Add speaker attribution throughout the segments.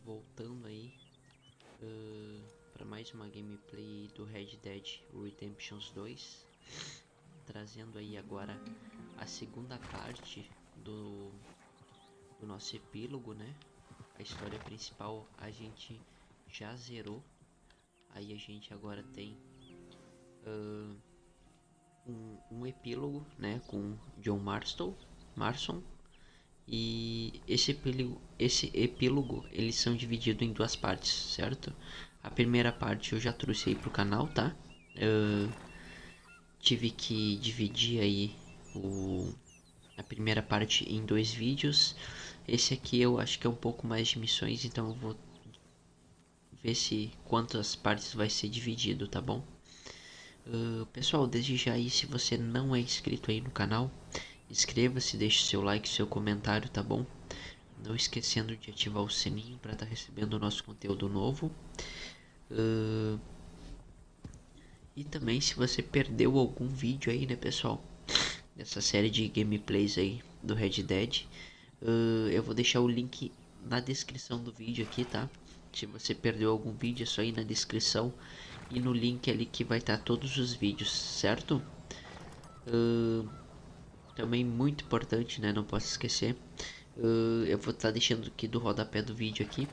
Speaker 1: voltando aí para mais uma gameplay do Red Dead Redemption 2, trazendo aí agora a segunda parte do nosso epílogo, né? A história principal a gente já zerou, aí a gente agora tem um epílogo, né, com John Marston. E esse epílogo eles são divididos em duas partes, certo? A primeira parte eu já trouxe aí pro canal, tá? Tive que dividir aí a primeira parte em dois vídeos. Esse aqui eu acho que é um pouco mais de missões, então eu vou ver se quantas partes vai ser dividido, tá bom? Pessoal, desde já aí, se você não é inscrito aí no canal, inscreva-se, deixe seu like, seu comentário, tá bom? Não esquecendo de ativar o sininho para estar recebendo o nosso conteúdo novo. E também, se você perdeu algum vídeo aí, né, pessoal, dessa série de gameplays aí do Red Dead, eu vou deixar o link na descrição do vídeo aqui, tá? Se você perdeu algum vídeo, é só ir na descrição e no link ali que vai estar todos os vídeos, certo? Também muito importante, né? Não posso esquecer. Eu vou estar deixando aqui do rodapé do vídeo aqui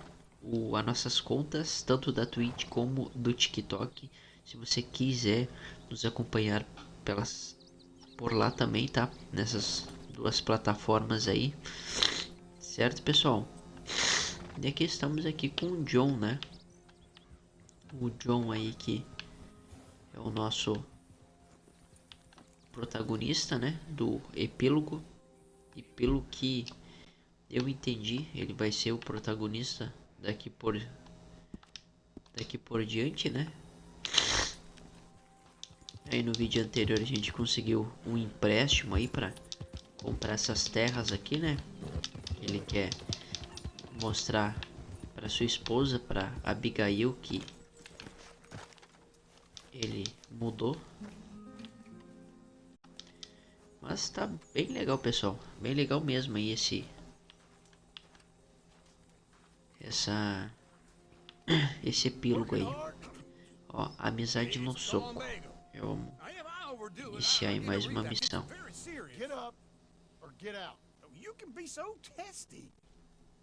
Speaker 1: as nossas contas, tanto da Twitch como do TikTok. Se você quiser nos acompanhar por lá também, tá? Nessas duas plataformas aí, certo, pessoal? E aqui estamos aqui com o John, né? O John aí que é o nosso protagonista, né? Do epílogo. E pelo que eu entendi, ele vai ser o protagonista daqui por diante, né? Aí no vídeo anterior a gente conseguiu um empréstimo aí para comprar essas terras aqui, né? Ele quer mostrar para sua esposa, para Abigail, que ele mudou. Mas tá bem legal, pessoal, bem legal mesmo aí esse epílogo aí. Ó, Amizade no Soco. Vamos iniciar aí mais uma missão.
Speaker 2: Get up or get out. You can be so testy.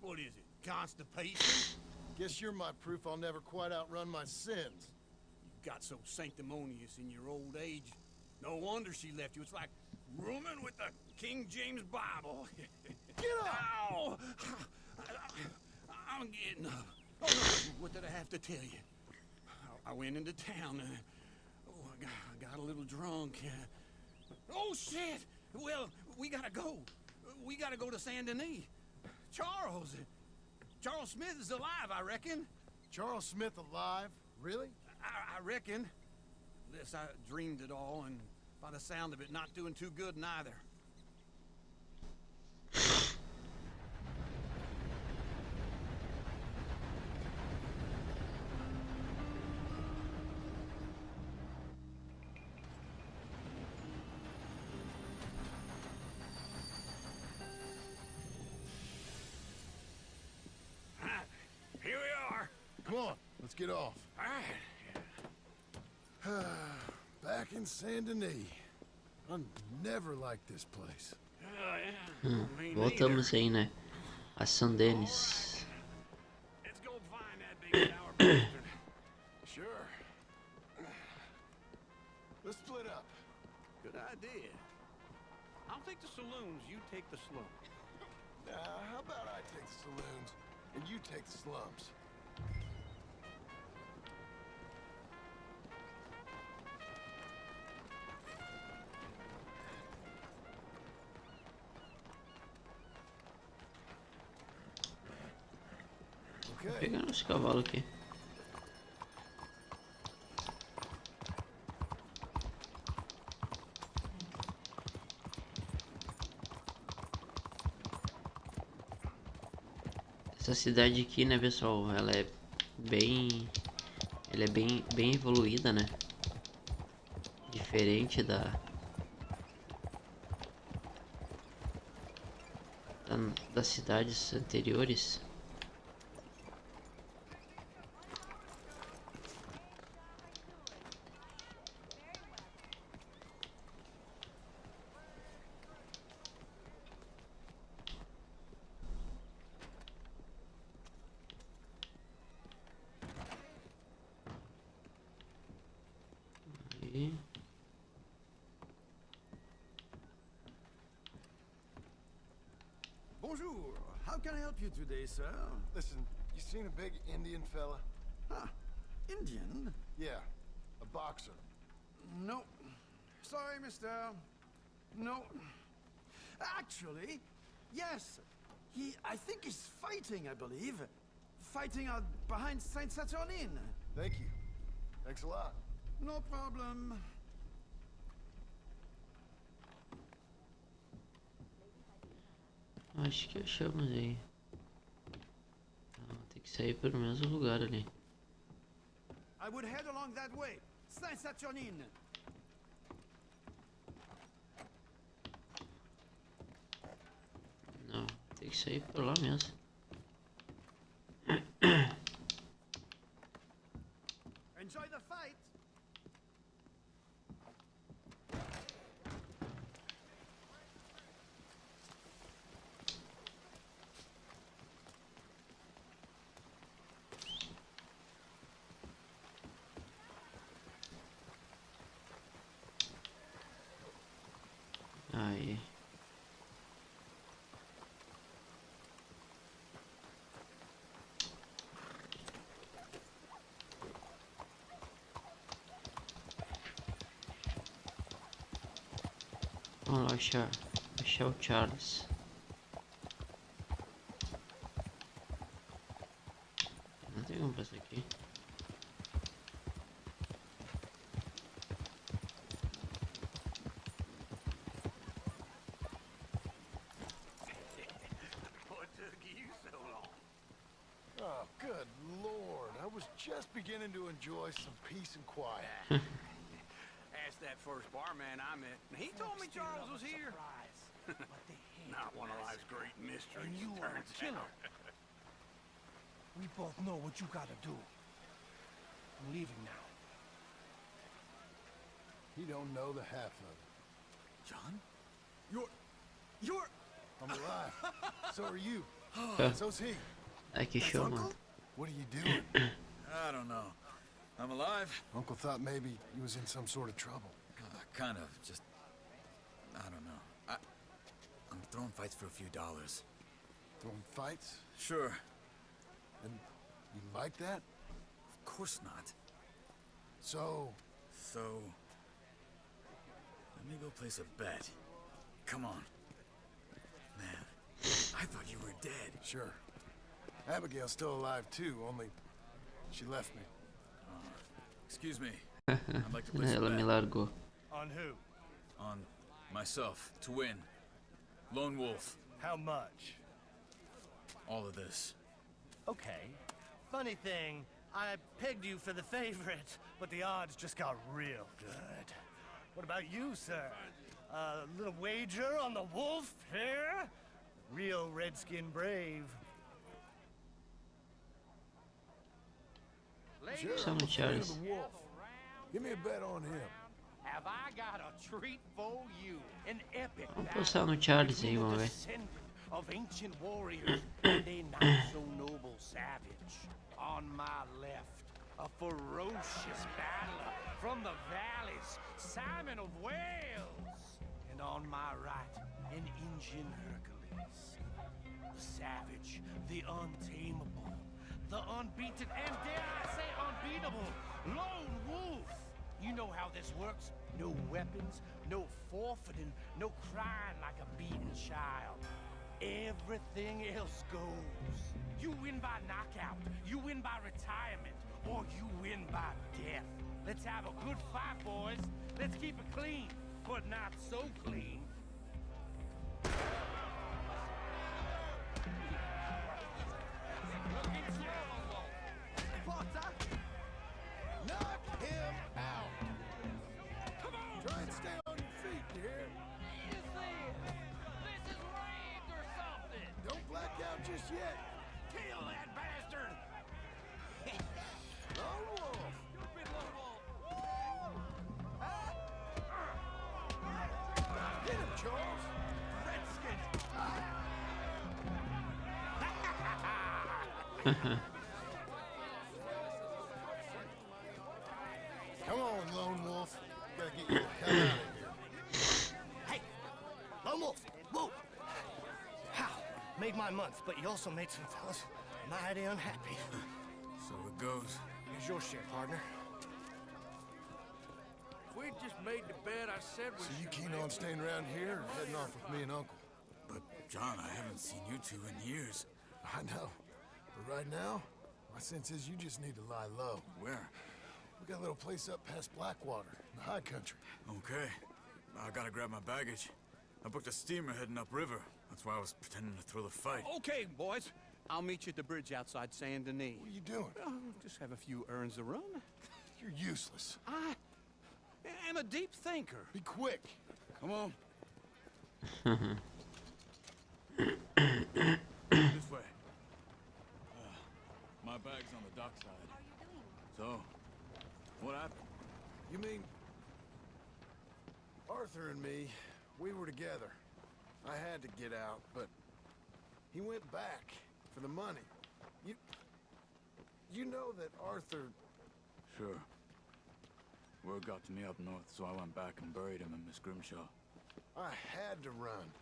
Speaker 2: What is it? Constipation? Guess you're my proof I'll never quite outrun my sins. You got so sanctimonious in your old age. No wonder she left you. It's like rooming with the King James Bible. Get up! Ow! I'm getting up. Oh, no. What did I have to tell you? I went into town. I got a little drunk. Oh, shit! Well, we gotta go. We gotta go to Saint Denis. Charles Smith is alive, I reckon. Charles Smith alive? Really? I reckon. Unless I dreamed it all, and by the sound of it, not doing too good neither. Here we are. Come on, let's get off. All right. Back in Saint Denis. I never liked this place.
Speaker 1: Voltamos aí, né? A São Denis.
Speaker 2: Let's go find that big sour bastard. Sure. Let's split up. Good idea. I'll take the saloons, you take the slums. How about I take the saloons and you take the slums?
Speaker 1: Pegando esse cavalo aqui. Essa cidade aqui, né, pessoal, ela é bem evoluída, né? Diferente das cidades anteriores. aqui.
Speaker 2: Bonjour. How can I help you today, sir?
Speaker 3: Listen, you seen a big Indian fella?
Speaker 2: Ah, Indian?
Speaker 3: Yeah, a boxer.
Speaker 2: No. Sorry, mister. No. Actually, yes. I think he's fighting, I believe. Fighting out behind Saint Saturnin.
Speaker 3: Thank you. Thanks a lot.
Speaker 2: No problem.
Speaker 1: Acho que achamos aí. Tem que sair pelo mesmo lugar ali.
Speaker 2: I would head along that way. Saint Saturnin.
Speaker 1: Não, tem que sair por lá mesmo.
Speaker 2: Enjoy the fight.
Speaker 1: Aí. Vamos lá achar o Charles. Não tem como passar aqui.
Speaker 2: What took you so long?
Speaker 3: Oh, good lord. I was just beginning to enjoy some peace and quiet.
Speaker 2: Asked that first barman I met, and he told me Charles was here. Not one of life's great mysteries.
Speaker 4: And you are a killer. We both know what you gotta do. I'm leaving now.
Speaker 3: He don't know the half of it.
Speaker 2: John? You're...
Speaker 3: I'm alive. So are you. So's he.
Speaker 1: Aqui chama.
Speaker 3: What are you doing?
Speaker 5: I don't know. I'm alive.
Speaker 3: Uncle thought maybe he was in some sort of trouble.
Speaker 5: Kind of. Just... I don't know. I'm throwing fights for a few dollars.
Speaker 3: Throwing fights?
Speaker 5: Sure.
Speaker 3: And you like that?
Speaker 5: Of course not.
Speaker 3: So...
Speaker 5: So... Let me go place a bet. Come on. Man, I thought you were dead.
Speaker 3: Sure. Abigail's still alive too, only she left me.
Speaker 5: Excuse me. I'd like to place a
Speaker 1: Ela me
Speaker 5: bet
Speaker 1: largou.
Speaker 4: On who?
Speaker 5: on myself to win. Lone Wolf.
Speaker 4: How much?
Speaker 5: All of this.
Speaker 4: Okay. Funny thing, I pegged you for the favorite, but the odds just got real good. What about you, sir? A little wager on the wolf here? Real redskin brave.
Speaker 3: Sure,
Speaker 1: Some
Speaker 3: I'm a fan of
Speaker 1: Charles.
Speaker 3: the wolf. Give me a bet on him.
Speaker 6: Have I got a treat for you? An epic
Speaker 1: Vamos postar no Charles aí, vamos ver.
Speaker 6: descendant of ancient warriors and a not so noble savage. On my left, a ferocious battler from the valleys, Simon of Wales. And on my right, an Indian Hercules. The savage, the untamable, the unbeaten, and dare I say unbeatable, Lone Wolf. You know how this works. No weapons, no forfeiting, no crying like a beaten child. Everything else goes. You win by knockout, you win by retirement, or you win by death. Let's have a good fight, boys. Let's keep it clean, but not so clean.
Speaker 2: Potter! Knock him out! Come on! Try and stay on your feet, you hear?
Speaker 6: This is rigged or something.
Speaker 3: Don't black out just yet.
Speaker 6: Kill that bastard!
Speaker 3: Lone Wolf!
Speaker 6: Stupid lone wolf!
Speaker 3: Get him, Charles!
Speaker 6: Redskins!
Speaker 3: Come on, Lone Wolf.
Speaker 4: Hey, Lone Wolf, whoa! How? Made my month, but you also made some fellas mighty unhappy.
Speaker 5: So it goes.
Speaker 4: Here's your share, partner.
Speaker 6: We just made the bed I said we
Speaker 3: So you
Speaker 6: should
Speaker 3: keen
Speaker 6: make.
Speaker 3: on staying around here or heading off with me and Uncle?
Speaker 5: But, John, I haven't seen you two in years.
Speaker 3: I know. But right now, my sense is you just need to lie low.
Speaker 5: Where?
Speaker 3: We got a little place up past Blackwater, in the high country.
Speaker 5: Okay. I gotta grab my baggage. I booked a steamer heading upriver. That's why I was pretending to throw the fight.
Speaker 6: Okay, boys. I'll meet you at the bridge outside Saint Denis.
Speaker 3: What are you doing?
Speaker 6: Oh, just have a few errands to run.
Speaker 3: You're useless.
Speaker 6: I am a deep thinker.
Speaker 3: Be quick.
Speaker 5: Come on. This way. My bag's on the dockside. So, what happened?
Speaker 3: You mean... Arthur and me, we were together. I had to get out, but... He went back for the money. You know that Arthur...
Speaker 5: Sure. Word got to me up north, so I went back and buried him in Miss Grimshaw.
Speaker 3: I had to run.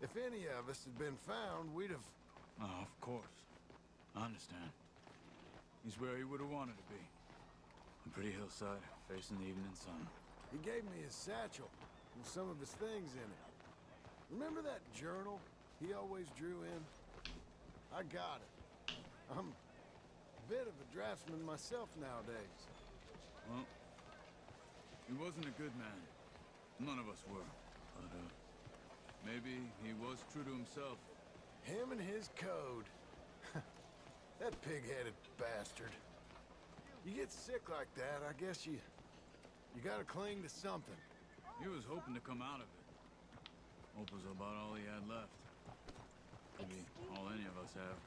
Speaker 3: If any of us had been found, we'd have...
Speaker 5: Oh, of course. I understand. He's where he would have wanted to be. A pretty hillside, facing the evening sun.
Speaker 3: He gave me his satchel with some of his things in it. Remember that journal he always drew in? I got it. I'm a bit of a draftsman myself nowadays.
Speaker 5: Well, he wasn't a good man. None of us were. But, maybe he was true to himself.
Speaker 3: Him and his code. That pig-headed bastard. You get sick like that, I guess you gotta cling to something.
Speaker 5: He was hoping to come out of it. Hope was about all he had left. Maybe all any of us have.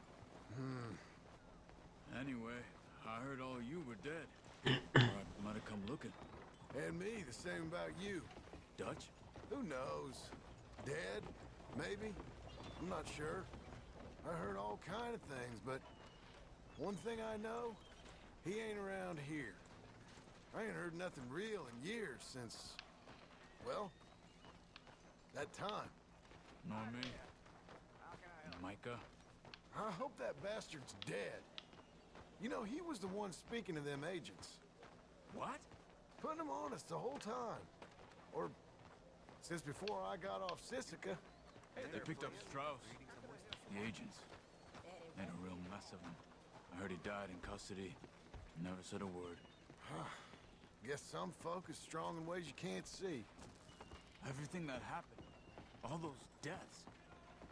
Speaker 5: Anyway, I heard all you were dead. Or I might have come looking.
Speaker 3: And me, the same about you.
Speaker 5: Dutch?
Speaker 3: Who knows? Dead? Maybe? I'm not sure. I heard all kind of things, but one thing I know, he ain't around here. I ain't heard nothing real in years since, well, that time.
Speaker 5: Nor me. Micah?
Speaker 3: I hope that bastard's dead. You know, he was the one speaking to them agents.
Speaker 5: What?
Speaker 3: Putting them on us the whole time. Or since before I got off Sisika.
Speaker 5: They picked up Strauss. The agents. Made a real mess of him. I heard he died in custody. Never said a word.
Speaker 3: Guess some folk is strong in ways you can't see.
Speaker 5: Everything that happened. All those deaths.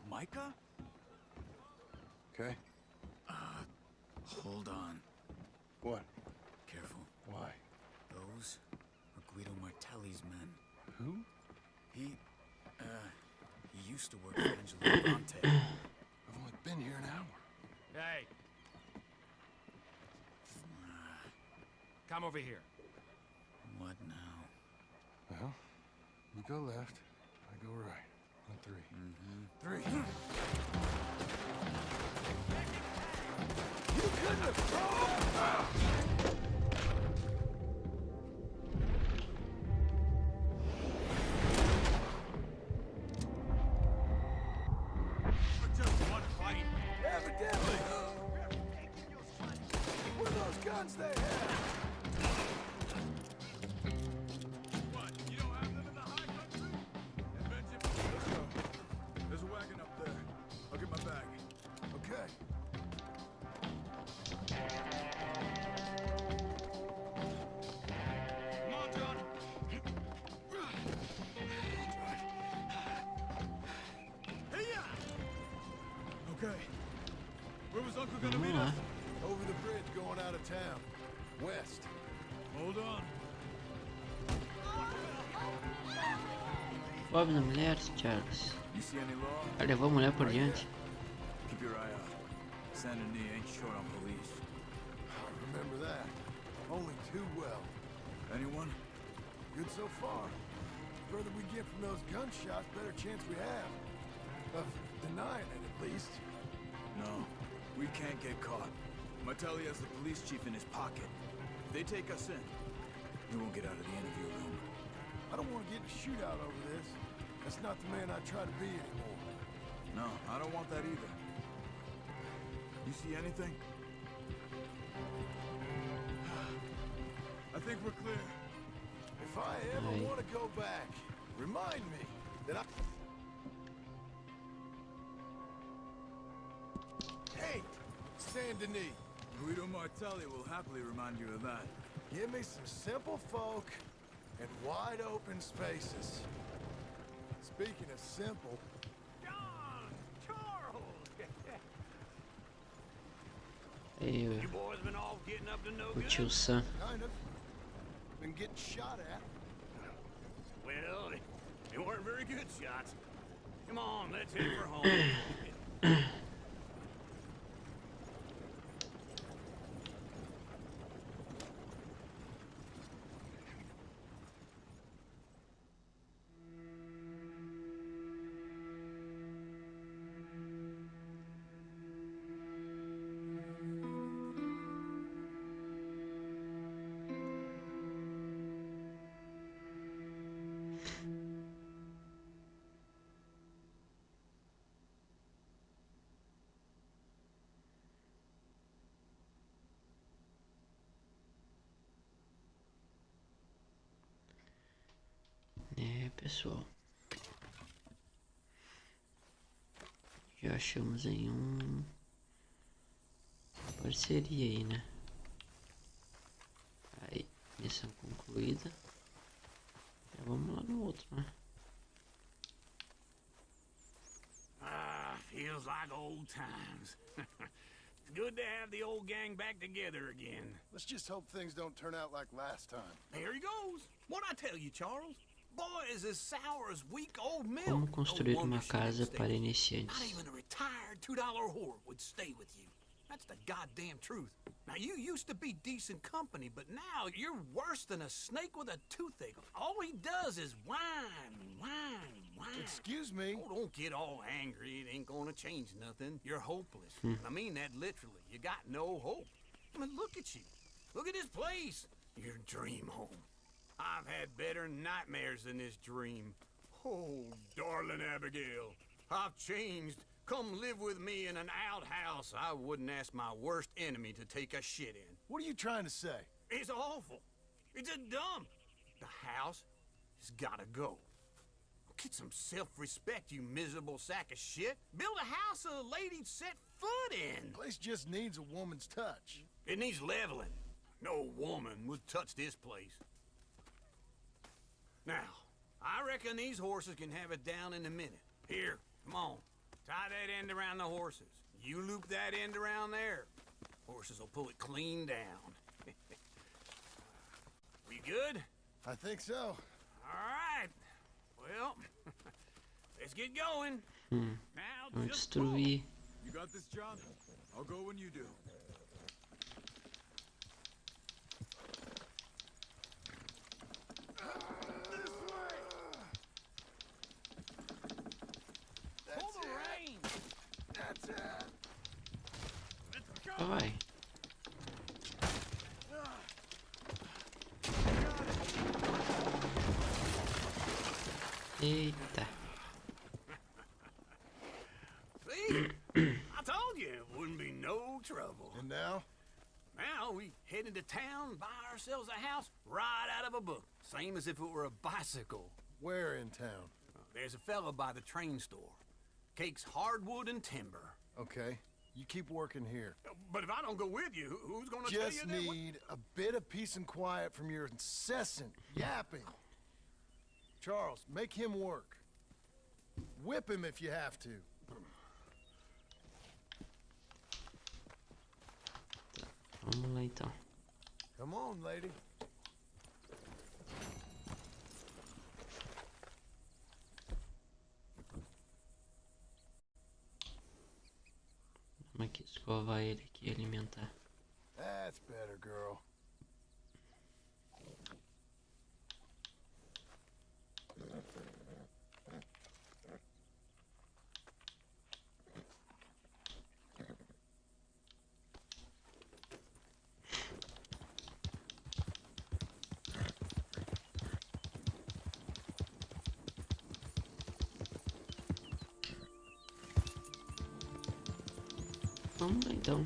Speaker 5: Micah?
Speaker 3: Okay.
Speaker 5: Hold on.
Speaker 3: What?
Speaker 5: Careful.
Speaker 3: Why?
Speaker 5: Those are Guido Martelli's men.
Speaker 3: Who?
Speaker 5: He used to work for Angelo Bronte.
Speaker 3: I've only been here an hour.
Speaker 6: Hey. Come over here.
Speaker 5: What now?
Speaker 3: Well, you go left, I go right. On three. 3. You couldn't have...
Speaker 5: Just one fight.
Speaker 3: Evidently! What are those guns they have?
Speaker 5: What? You don't have them in the high country? Let's go. There's a wagon up there. I'll get my bag.
Speaker 3: Okay.
Speaker 5: Come on, John. Hey-ya! Okay. Where was Uncle gonna meet us?
Speaker 3: Over the bridge going out of town. West.
Speaker 5: Hold on.
Speaker 1: Pobre da mulher, Charles.
Speaker 5: You see any law?
Speaker 1: Ela levou a mulher por diante.
Speaker 5: Keep your eye out. Saint Denis ain't short on police.
Speaker 3: I remember that. Only too well.
Speaker 5: Anyone?
Speaker 3: Good so far. The further we get from those gunshots, better chance we have. Of denying it, at least.
Speaker 5: No. We can't get caught. Martelli has the police chief in his pocket. If they take us in, we won't get out of the interview room.
Speaker 3: I don't want to get in a shootout over this. That's not the man I try to be anymore.
Speaker 5: No, I don't want that either. You see anything? I think we're clear.
Speaker 3: If I ever want to go back, remind me that I... Hey, Saint Denis.
Speaker 5: Guido Martelli will happily remind you of that.
Speaker 3: Give me some simple folk and wide open spaces. Speaking of simple...
Speaker 6: John! Charles!
Speaker 1: Aí,
Speaker 6: You boys been all getting up to no
Speaker 1: o
Speaker 6: good?
Speaker 1: tio Sam.
Speaker 3: Kind of. Been getting shot at.
Speaker 6: Well, they weren't very good shots. Come on, let's head for home.
Speaker 1: Pessoal, já achamos aí uma parceria aí, né? Aí, missão concluída. Já vamos lá no outro, né?
Speaker 6: Feels like old times. It's good to have the old gang back together again.
Speaker 3: Let's just hope things don't turn out like last time.
Speaker 6: There he goes. What'd I tell you, Charles? Boy is as sour as weak old milk.
Speaker 1: Como construir
Speaker 6: No wonder
Speaker 1: uma
Speaker 6: she didn't
Speaker 1: casa
Speaker 6: stay
Speaker 1: para
Speaker 6: with you.
Speaker 1: iniciantes.
Speaker 6: Not even a retired $2 whore would stay with you. That's the goddamn truth. Now, you used to be decent company, but now you're worse than a snake with a toothache. All he does is whine, whine, whine.
Speaker 3: Excuse me?
Speaker 6: Oh, don't get all angry. It ain't gonna change nothing. You're hopeless. I mean that literally. You got no hope. I mean, look at you. Look at this place. Your dream home. I've had better nightmares than this dream. Oh, darling Abigail, I've changed. Come live with me in an outhouse I wouldn't ask my worst enemy to take a shit in.
Speaker 3: What are you trying to say?
Speaker 6: It's awful. It's a dump. The house has gotta go. Get some self-respect, you miserable sack of shit. Build a house a lady'd set foot in.
Speaker 3: Place just needs a woman's touch.
Speaker 6: It needs leveling. No woman would touch this place. Now, I reckon these horses can have it down in a minute. Here, come on. Tie that end around the horses. You loop that end around there. Horses will pull it clean down. We good?
Speaker 3: I think so.
Speaker 6: All right. Well, let's get going. Now,
Speaker 1: Vamos
Speaker 6: just
Speaker 1: destruir.
Speaker 5: You got this, John? I'll go when you do.
Speaker 6: pull the reins.
Speaker 3: That's it.
Speaker 6: Let's go.
Speaker 1: Só vai. Eita.
Speaker 6: See? I told you it wouldn't be no trouble.
Speaker 3: And now?
Speaker 6: Now we head into town, buy ourselves a house right out of a book. Same as if it were a bicycle.
Speaker 3: Where in town?
Speaker 6: There's a fella by the train store. Cakes hardwood and timber.
Speaker 3: Okay. You keep working here.
Speaker 6: But if I don't go with you, who's gonna tell
Speaker 3: Just
Speaker 6: you that?
Speaker 3: need a bit of peace and quiet from your incessant yapping. Charles, make him work. Whip him if you have to.
Speaker 1: Vamos lá então.
Speaker 3: Come on, lady.
Speaker 1: Vamos aqui escovar ele aqui e alimentar.
Speaker 3: That's better, girl.
Speaker 1: Vamos lá então.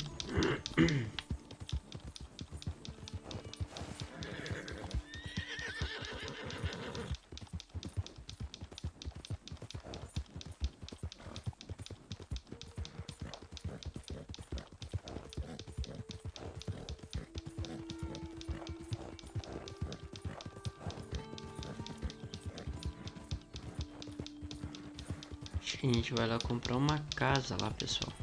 Speaker 1: Acho que a gente vai lá comprar uma casa lá, pessoal.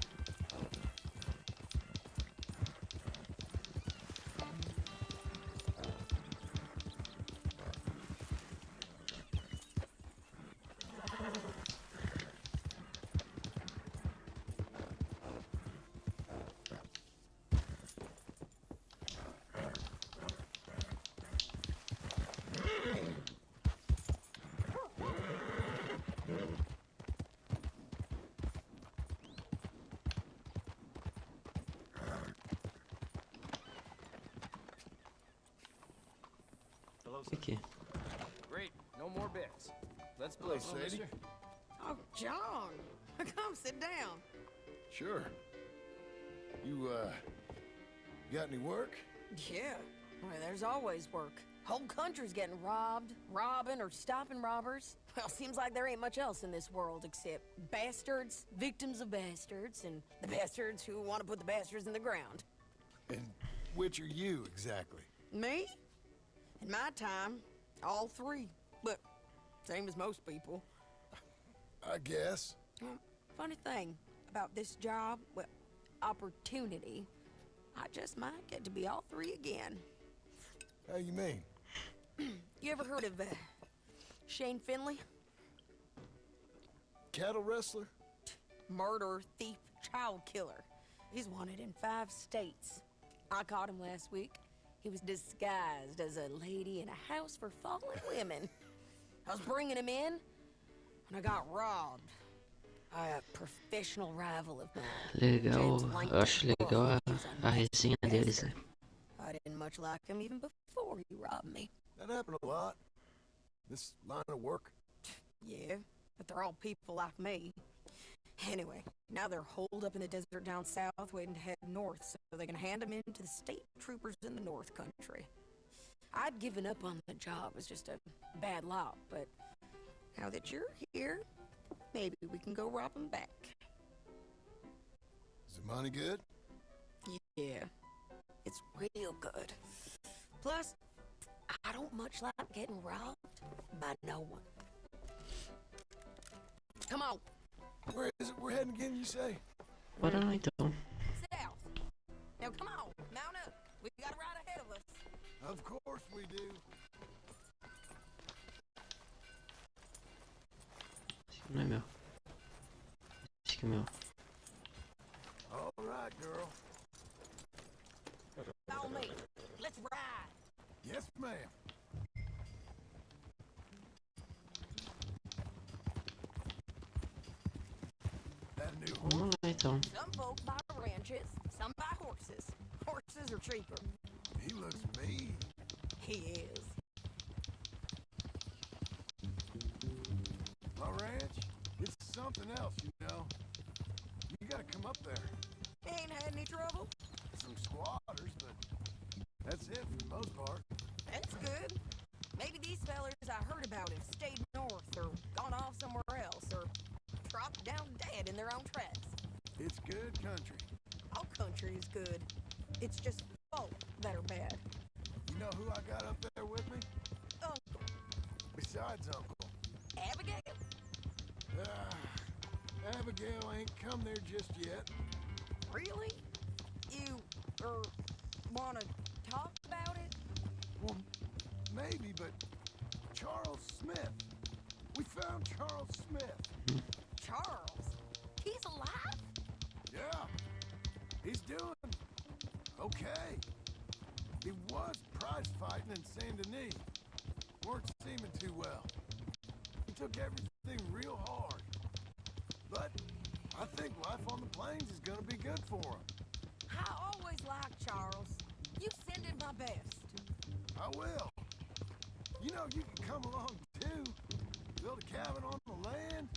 Speaker 1: Aqui.
Speaker 7: Great, no more bets. Let's play, Sadie.
Speaker 8: Oh, John, come sit down.
Speaker 3: Sure. You, got any work?
Speaker 8: Yeah, well, there's always work. Whole country's getting robbed, robbing, or stopping robbers. Well, seems like there ain't much else in this world except bastards, victims of bastards, and the bastards who want to put the bastards in the ground.
Speaker 3: And which are you, exactly?
Speaker 8: Me? In my time, all three. But same as most people.
Speaker 3: I guess.
Speaker 8: Well, funny thing about this job, well, opportunity, I just might get to be all three again.
Speaker 3: How you mean?
Speaker 8: You ever heard of Shane Finley?
Speaker 3: Cattle wrestler?
Speaker 8: Murderer, thief, child killer. He's wanted in 5 states. I caught him last week. He was disguised as a lady in a house for fallen women. I was bringing him in, and I got robbed by a professional rival of mine.
Speaker 1: Legal, eu acho legal a resenha deles, né?
Speaker 8: I didn't much like him even before he robbed me.
Speaker 3: That happened a lot. This line of work.
Speaker 8: Yeah, but they're all people like me. Anyway, now they're holed up in the desert down south waiting to head north so they can hand them in to the state troopers in the north country. I'd given up on the job as just a bad lot, but now that you're here, maybe we can go rob them back.
Speaker 3: Is the money good?
Speaker 8: Yeah, it's real good. Plus, I don't much like getting robbed by no one. Come on.
Speaker 3: Where is it we're heading again, you say?
Speaker 1: Bora lá então.
Speaker 8: South. Now come on, mount up. We got a ride ahead of us.
Speaker 3: Of course we do.
Speaker 1: Esse aqui não é meu. Esse aqui é meu.
Speaker 3: All right, girl.
Speaker 8: Follow me. Let's ride.
Speaker 3: Yes, ma'am. That new horse?
Speaker 1: Vamos lá então.
Speaker 8: Some folks buy ranches, some buy horses. Horses are cheaper.
Speaker 3: He looks mean.
Speaker 8: He is.
Speaker 3: My ranch, it's something else, you know. You gotta come up there.
Speaker 8: Ain't had any trouble?
Speaker 3: Some squatters, but that's it for the most part.
Speaker 8: That's good. Maybe these fellers I heard about have stayed north or gone off somewhere else or dropped down dead in their own tracks.
Speaker 3: It's good country.
Speaker 8: All country is good. It's just folk that are bad.
Speaker 3: You know who I got up there with me?
Speaker 8: Uncle.
Speaker 3: Besides Uncle.
Speaker 8: Abigail?
Speaker 3: Abigail ain't come there just yet.
Speaker 8: Really? You, wanna talk about it?
Speaker 3: Well, maybe, but Charles Smith. We found Charles Smith.
Speaker 8: Charles? He's alive?
Speaker 3: Yeah. He's doing okay. He was prize fighting in Saint Denis. Weren't seeming too well. He took everything real hard. But I think life on the plains is gonna be good for him.
Speaker 8: I always liked Charles. You send him my best.
Speaker 3: I will. You know, you can come along too. Build a cabin on the land.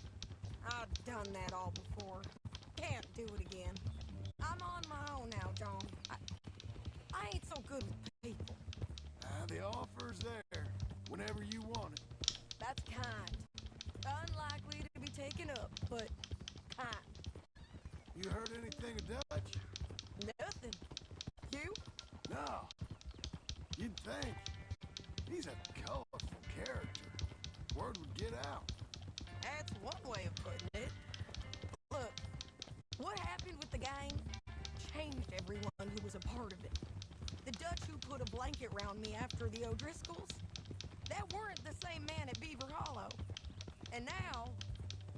Speaker 8: I've done that all before. Can't do it again. I'm on my own now, John. I ain't so good with people.
Speaker 3: The offer's there whenever you want it.
Speaker 8: That's kind. Unlikely to be taken up, but kind.
Speaker 3: You heard anything of Dutch?
Speaker 8: Nothing. You?
Speaker 3: No. You'd think. He's a colorful character. Word would get out.
Speaker 8: That's one way of putting it. Look, what happened with the gang changed everyone who was a part of it. The Dutch who put a blanket round me after the O'Driscolls, that weren't the same man at Beaver Hollow. And now,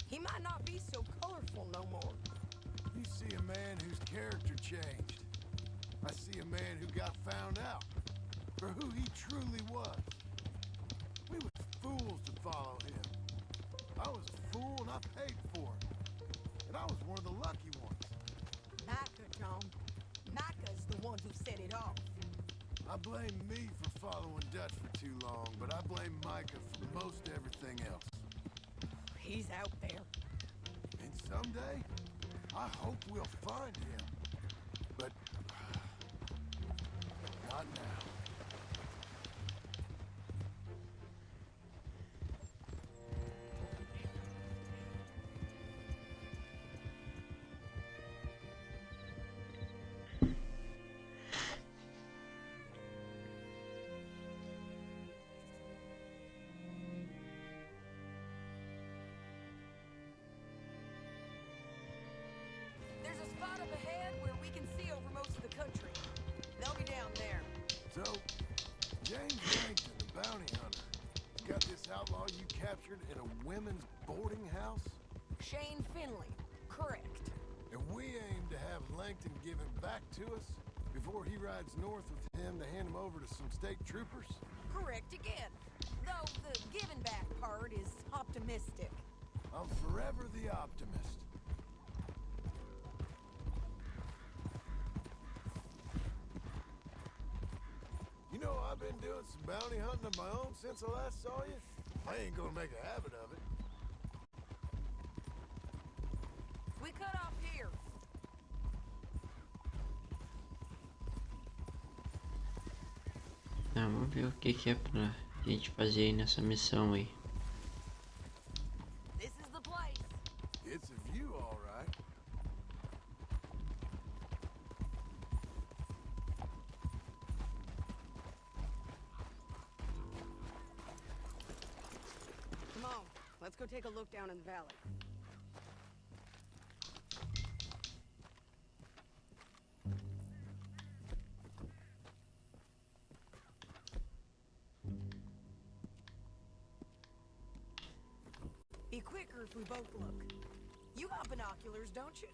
Speaker 8: he might not be so colorful no more.
Speaker 3: You see a man whose character changed. I see a man who got found out for who he truly was. We were fools to follow him. I was a fool and I paid for it. And I was one of the lucky ones.
Speaker 8: Micah, John. Micah's the one who set it off.
Speaker 3: I blame me for following Dutch for too long, but I blame Micah for most everything else.
Speaker 8: He's out there.
Speaker 3: And someday, I hope we'll find him. But not now.
Speaker 8: There's a spot up ahead where we can see over most of the country. They'll be down there.
Speaker 3: So, James Langton, the bounty hunter, got this outlaw you captured at a women's boarding house?
Speaker 8: Shane Finley. Correct.
Speaker 3: And we aim to have Langton give him back to us before he rides north with him to hand him over to some state troopers?
Speaker 8: Correct again. Though the giving back part is optimistic.
Speaker 3: I'm forever the optimist. You know, I've been doing some bounty hunting of my own since I last saw you. I ain't gonna make a habit of it.
Speaker 8: We cut off here.
Speaker 1: Tá, vamos ver o que é pra gente fazer aí nessa missão aí.
Speaker 8: This is the place.
Speaker 3: It's a view, all right.
Speaker 8: Come on, let's go take a look down in the valley. Be quicker if we both look. You got binoculars, don't you?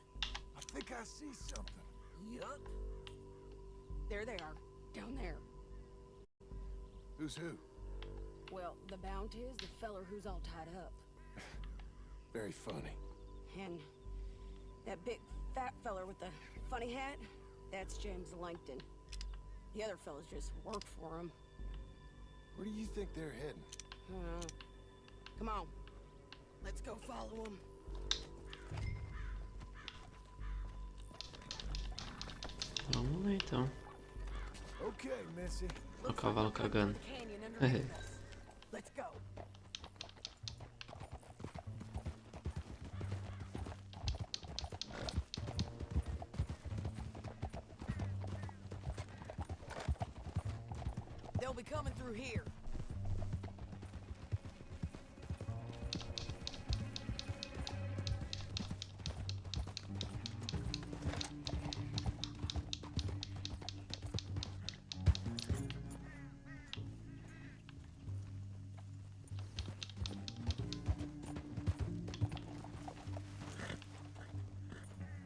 Speaker 3: I think I see something.
Speaker 8: Yup. There they are, down there.
Speaker 3: Who's who?
Speaker 8: Well, the Bounty is the feller who's all tied up.
Speaker 3: Very funny.
Speaker 8: And that big fat feller with the funny hat, that's James Langton. The other fellas just work for him.
Speaker 3: Where do you think they're heading?
Speaker 8: Come on. Let's go follow him.
Speaker 1: Vamos lá então.
Speaker 3: Okay, Missy.
Speaker 1: Olha o cavalo cagando.
Speaker 8: Canyon underneath us. Let's go. They'll be coming through here.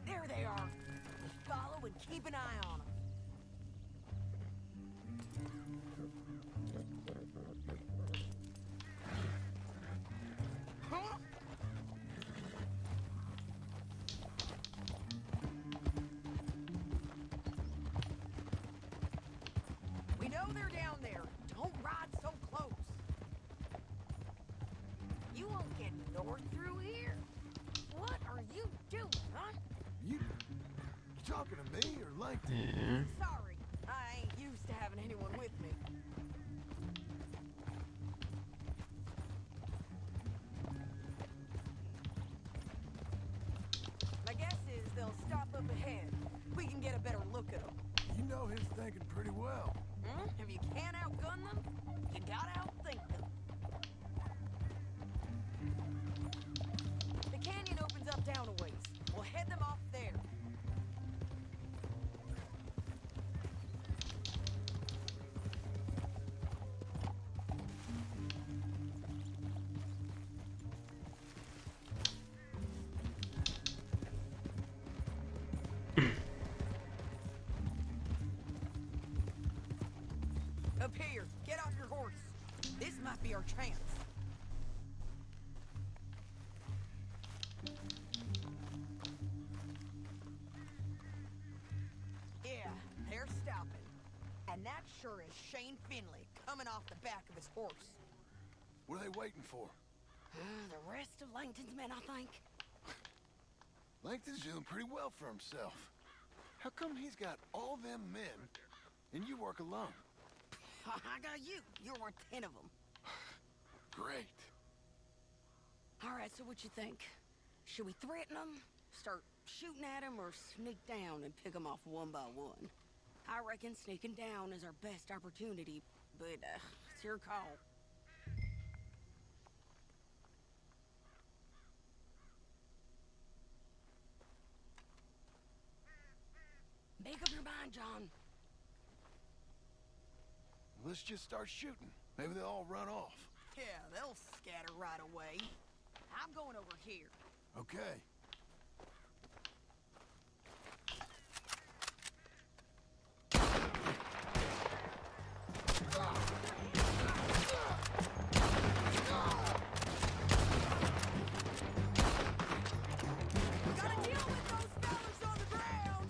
Speaker 8: There they are. Follow and keep an eye on them. Huh? We know they're down there. Don't ride so close. You won't get north through here. What are you doing, huh?
Speaker 3: You talking to me or Langton?
Speaker 1: É.
Speaker 8: Sorry, I ain't used to having anyone with me. My guess is they'll stop up ahead. We can get a better look at them.
Speaker 3: You know his thinking pretty well.
Speaker 8: If you can't outgun them, you gotta outthink them. The canyon opens up down a ways. We'll head them off there. Up here, get off your horse. This might be our chance. Yeah, they're stopping. And that sure is Shane Finley coming off the back of his horse.
Speaker 3: What are they waiting for?
Speaker 8: The rest of Langton's men, I think.
Speaker 3: Langton's doing pretty well for himself. How come he's got all them men and you work alone?
Speaker 8: I got you. You're worth 10 of them.
Speaker 3: Great.
Speaker 8: All right, so what you think? Should we threaten them, start shooting at them, or sneak down and pick them off one by one? I reckon sneaking down is our best opportunity, but it's your call. Make up your mind, John.
Speaker 3: Let's just start shooting. Maybe they'll all run off.
Speaker 8: Yeah, they'll scatter right away. I'm going over here.
Speaker 3: Okay.
Speaker 8: Gotta deal with those fellas on the ground.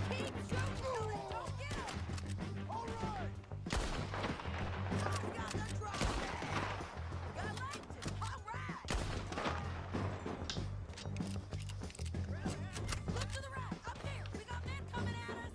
Speaker 8: Keep shooting till they don't get 'em. All right. Got the drop. Got Langton. All right. Look to the right. Up here. We got men coming at us.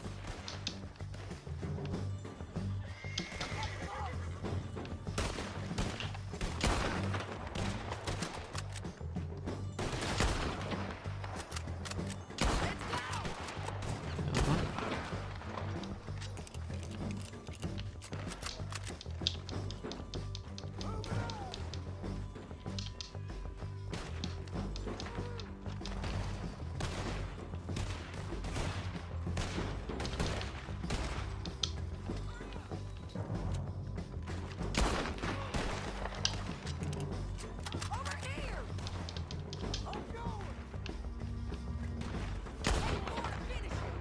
Speaker 8: Over here! I'm going! Ain't more to finish it!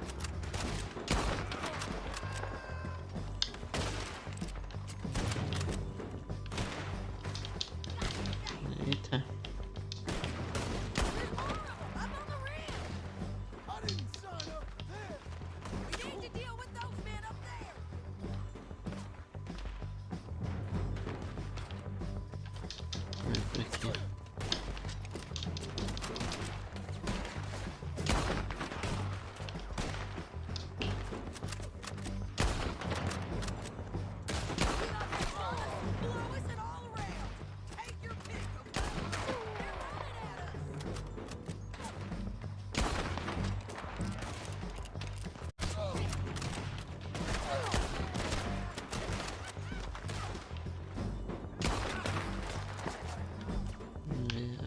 Speaker 1: Eita.
Speaker 8: There's more of 'em! Up on the rim!
Speaker 3: I didn't sign up for this.
Speaker 8: We need to deal with those men up there!
Speaker 1: Vai por aqui.
Speaker 8: Blow us and all around! Take your pick, okay? They're running at us!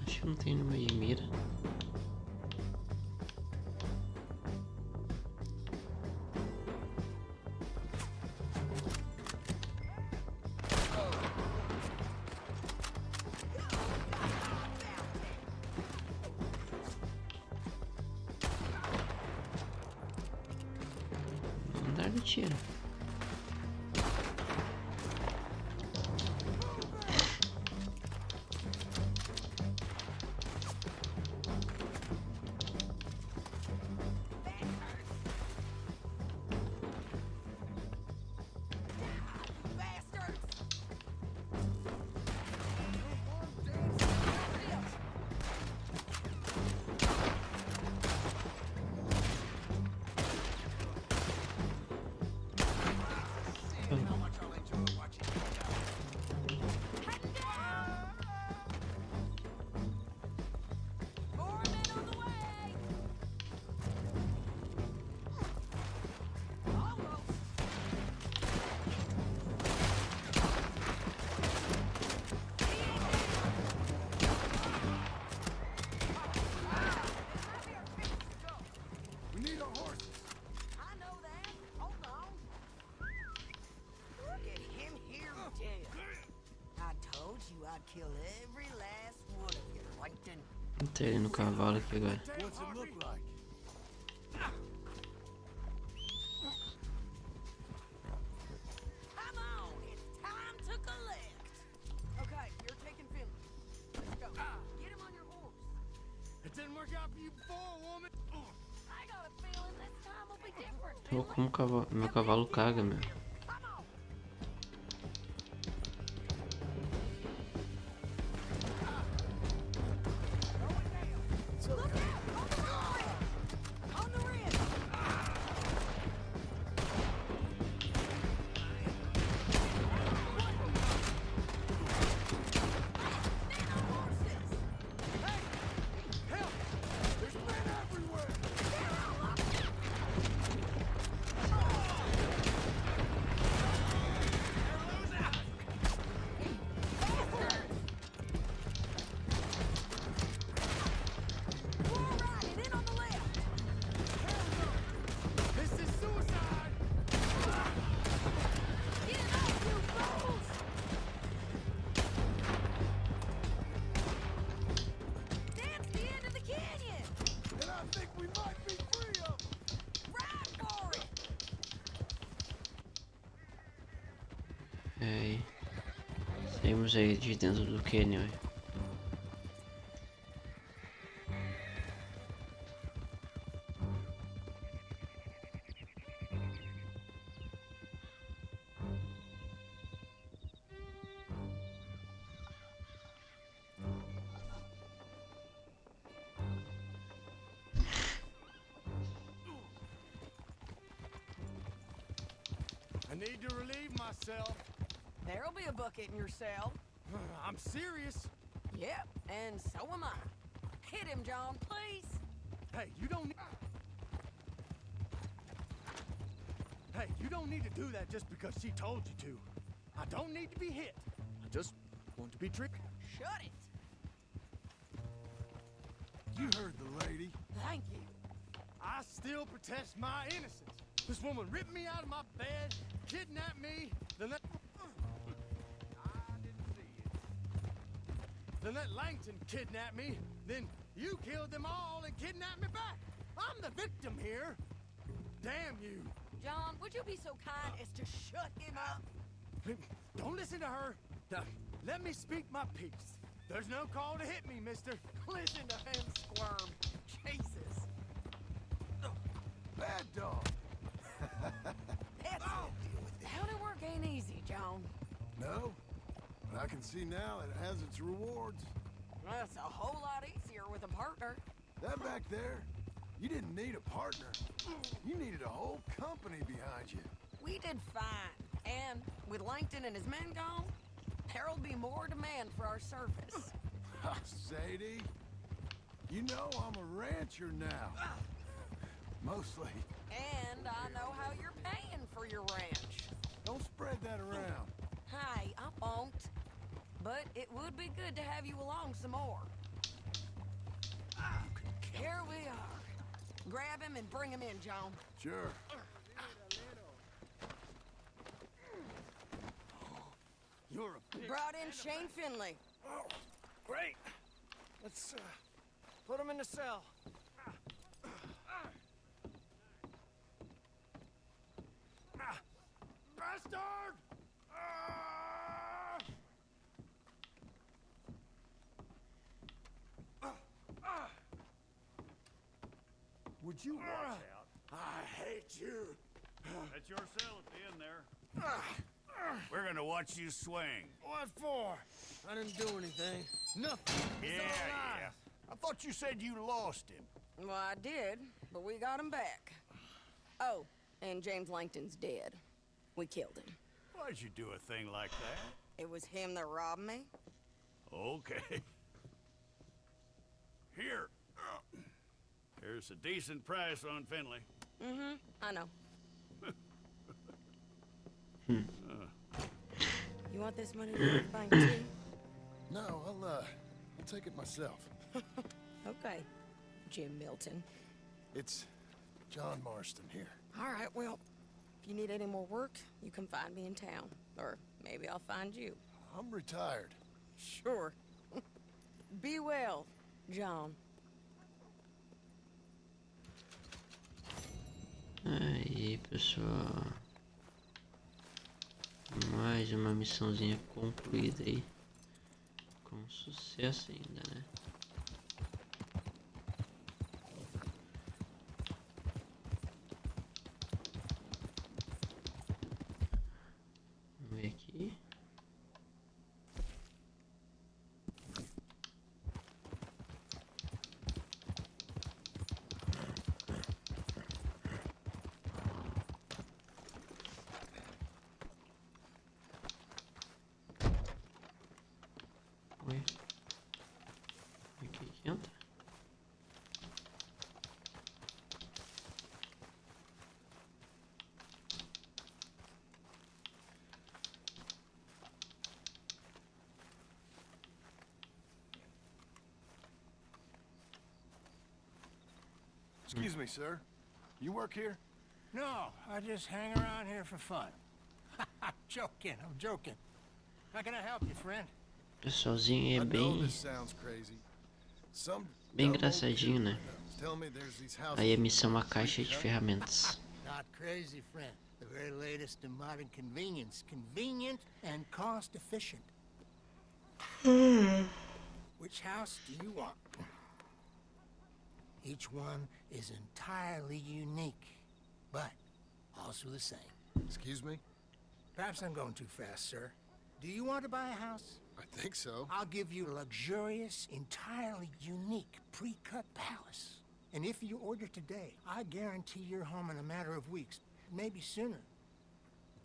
Speaker 1: Acho que não tem número de mira. Vamos dar de tiro.
Speaker 8: Bastards!
Speaker 1: Entrei ele no cavalo aqui agora.
Speaker 3: What's it look like?
Speaker 8: Come on, it's time to collect. Okay, you're taking Finley. Let's go. Get him on your horse.
Speaker 3: It didn't work out for you before, woman.
Speaker 8: I got a feeling this time will be different.
Speaker 1: Pô, como meu cavalo caga, meu.
Speaker 8: Come on. Look out! On the rim! Men on horses!
Speaker 3: Help! There's men everywhere!
Speaker 8: War riding in on the left!
Speaker 3: This is suicide!
Speaker 8: Get up, you fools! That's the end of the canyon!
Speaker 3: And I think we might be free of them!
Speaker 8: Ride for it!
Speaker 1: É aí. Saímos aí de dentro do canyon.
Speaker 3: I need to relieve myself.
Speaker 8: There'll be a bucket in your cell.
Speaker 3: I'm serious.
Speaker 8: Yep, and so am I. Hit him, John, please.
Speaker 3: Hey, you don't need... Hey, you don't need to do that just because she told you to. I don't need to be hit. I just want to be tricked.
Speaker 8: Shut it.
Speaker 3: You heard the lady.
Speaker 8: Thank you.
Speaker 3: I still protest my innocence. This woman ripped me out of my bed, kidnapped me, then let... Then let Langton kidnap me, then you killed them all and kidnapped me back. I'm the victim here. Damn you.
Speaker 8: John, would you be so kind as to shut him up?
Speaker 3: Don't listen to her. Now, let me speak my piece. There's no call to hit me, mister.
Speaker 8: Listen to him squirm. Jesus.
Speaker 3: Bad dog.
Speaker 8: That's it. County work ain't easy, John.
Speaker 3: No, but I can see now it has its rewards.
Speaker 8: That's a whole lot easier with a partner.
Speaker 3: That back there, you didn't need a partner. You needed a whole company behind you.
Speaker 8: We did fine. And with Langton and his men gone, there'll be more demand for our service.
Speaker 3: Sadie, you know I'm a rancher now. Mostly.
Speaker 8: And I know how you're paying for your ranch.
Speaker 3: Don't spread that around.
Speaker 8: Hey, I won't. But it would be good to have you along some more. Here we are. Grab him and bring him in, John.
Speaker 3: Sure. You're a big...
Speaker 8: Brought in Shane Finley.
Speaker 4: Oh, great. Let's put him in the cell.
Speaker 3: Bastard!
Speaker 4: Would you watch out?
Speaker 3: I hate you.
Speaker 5: That's your cell at the end there. We're gonna watch you swing.
Speaker 4: What for? I didn't do anything. Nothing. It's all lies.
Speaker 6: I thought you said you lost him.
Speaker 8: Well, I did, but we got him back. Oh, and James Langton's dead. We killed him.
Speaker 6: Why'd you do a thing like that?
Speaker 8: It was him that robbed me.
Speaker 6: Okay. Here. Here's a decent price on Finley.
Speaker 8: Mm-hmm, I know. You want this money to go to the bank too?
Speaker 3: No, I'll take it myself.
Speaker 8: Okay, Jim Milton.
Speaker 3: It's John Marston here.
Speaker 8: All right, well, if you need any more work, you can find me in town. Or maybe I'll find you.
Speaker 3: I'm retired.
Speaker 8: Sure. Be well. John.
Speaker 1: Aí, pessoal. Mais uma missãozinha concluída aí. Com sucesso ainda, né? Vamos ver aqui. Aqui entra.
Speaker 3: Excuse me, sir. You work here?
Speaker 6: No, I just hang around here for fun. I'm joking, I'm joking. How can I help you, friend?
Speaker 1: Pessoalzinho é
Speaker 3: I know
Speaker 1: bem,
Speaker 3: this sounds crazy. Some
Speaker 1: bem
Speaker 3: dumb old
Speaker 1: engraçadinho,
Speaker 3: kid
Speaker 1: né?
Speaker 3: tell me there's these houses
Speaker 1: Aí a
Speaker 3: for
Speaker 1: missão a
Speaker 3: free
Speaker 1: caixa de
Speaker 3: cut.
Speaker 1: ferramentas.
Speaker 6: Not crazy, friend. The very latest in modern convenience. Convenient and cost efficient. Which house do you want? Each one is entirely unique, but also the same.
Speaker 3: Excuse me?
Speaker 6: Perhaps I'm going too fast, sir. Do you want to buy a house?
Speaker 3: I think so.
Speaker 6: I'll give you a luxurious, entirely unique pre-cut palace. And if you order today, I guarantee you're home in a matter of weeks, maybe sooner.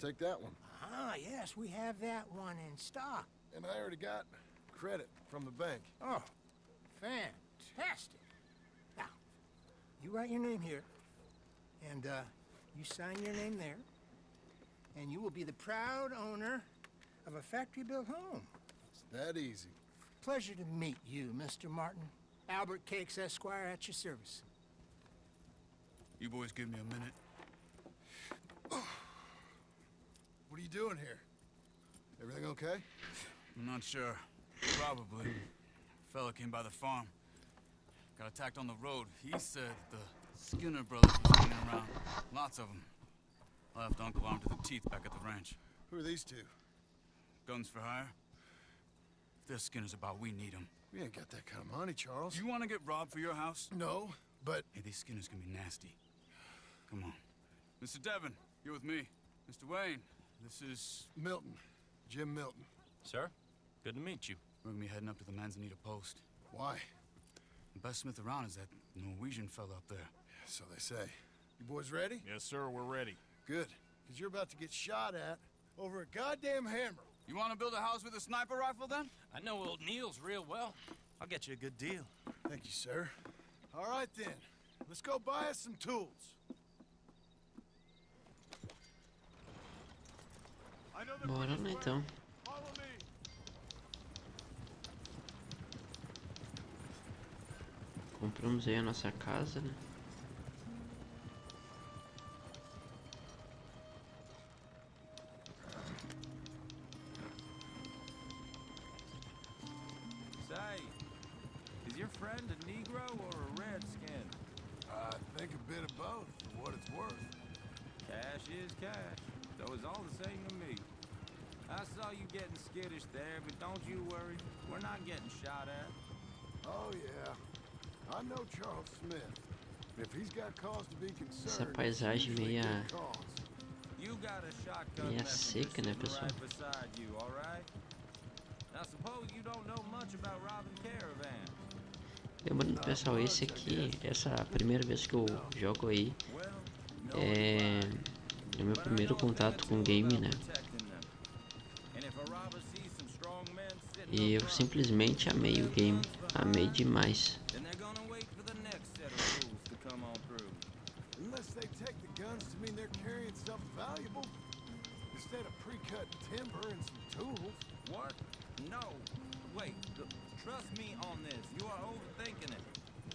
Speaker 3: Take that one.
Speaker 6: Ah, yes, we have that one in stock.
Speaker 3: And I already got credit from the bank.
Speaker 6: Oh, fantastic. Now, you write your name here, and you sign your name there, and you will be the proud owner of a factory-built home.
Speaker 3: It's that easy.
Speaker 6: Pleasure to meet you, Mr. Martin. Albert Cakes, Esquire, at your service.
Speaker 5: You boys give me a minute.
Speaker 3: What are you doing here? Everything okay?
Speaker 5: I'm not sure. Probably. Fella came by the farm. Got attacked on the road. He said the Skinner brothers were hanging around. Lots of them. I left Uncle armed to the teeth back at the ranch.
Speaker 3: Who are these two?
Speaker 5: Guns for hire? If they're Skinner's about, we need them.
Speaker 3: We ain't got that kind of money, Charles.
Speaker 5: You want to get robbed for your house?
Speaker 3: No, but...
Speaker 5: Hey, these Skinners can be nasty. Come on. Mr. Devon, you're with me. Mr. Wayne, this is...
Speaker 3: Milton. Jim Milton.
Speaker 9: Sir, good to meet you.
Speaker 5: We're gonna be heading up to the Manzanita Post.
Speaker 3: Why?
Speaker 5: The best smith around is that Norwegian fella up there.
Speaker 3: So they say. You boys ready?
Speaker 9: Yes, sir, we're ready.
Speaker 3: Good. Because you're about to get shot at over a goddamn hammer.
Speaker 5: You want to build a house with a sniper rifle, then?
Speaker 9: I know old Neil's real well. I'll get you a good deal.
Speaker 3: Thank you, sir. All right, then. Let's go buy us some tools.
Speaker 1: Bora lá então. Compramos aí a nossa casa, né?
Speaker 7: Say, is your friend a Negro or a Redskin?
Speaker 3: I think a bit of both, for what it's worth.
Speaker 7: Cash is cash, so it's all the same to me. I saw you getting skittish there, but don't you worry. We're not getting shot at.
Speaker 3: Oh, yeah. I know Charles Smith. If he's got cause to be
Speaker 1: Essa
Speaker 3: concerned,
Speaker 1: paisagem meia,
Speaker 7: You got a shotgun
Speaker 1: meia
Speaker 7: messenger
Speaker 1: seca, né,
Speaker 7: sitting
Speaker 1: pessoal?
Speaker 7: right beside you, all right? Now suppose you don't know much about robbing caravans.
Speaker 1: Lembrando, pessoal, esse aqui, essa primeira vez que eu jogo aí, é o meu primeiro contato com game, né? E eu simplesmente amei o game, amei demais.
Speaker 3: Unless they take the guns to mean they're carrying something valuable, instead of pre-cut timber and some tools.
Speaker 7: What? No. Wait. Trust me on this. You are overthinking it.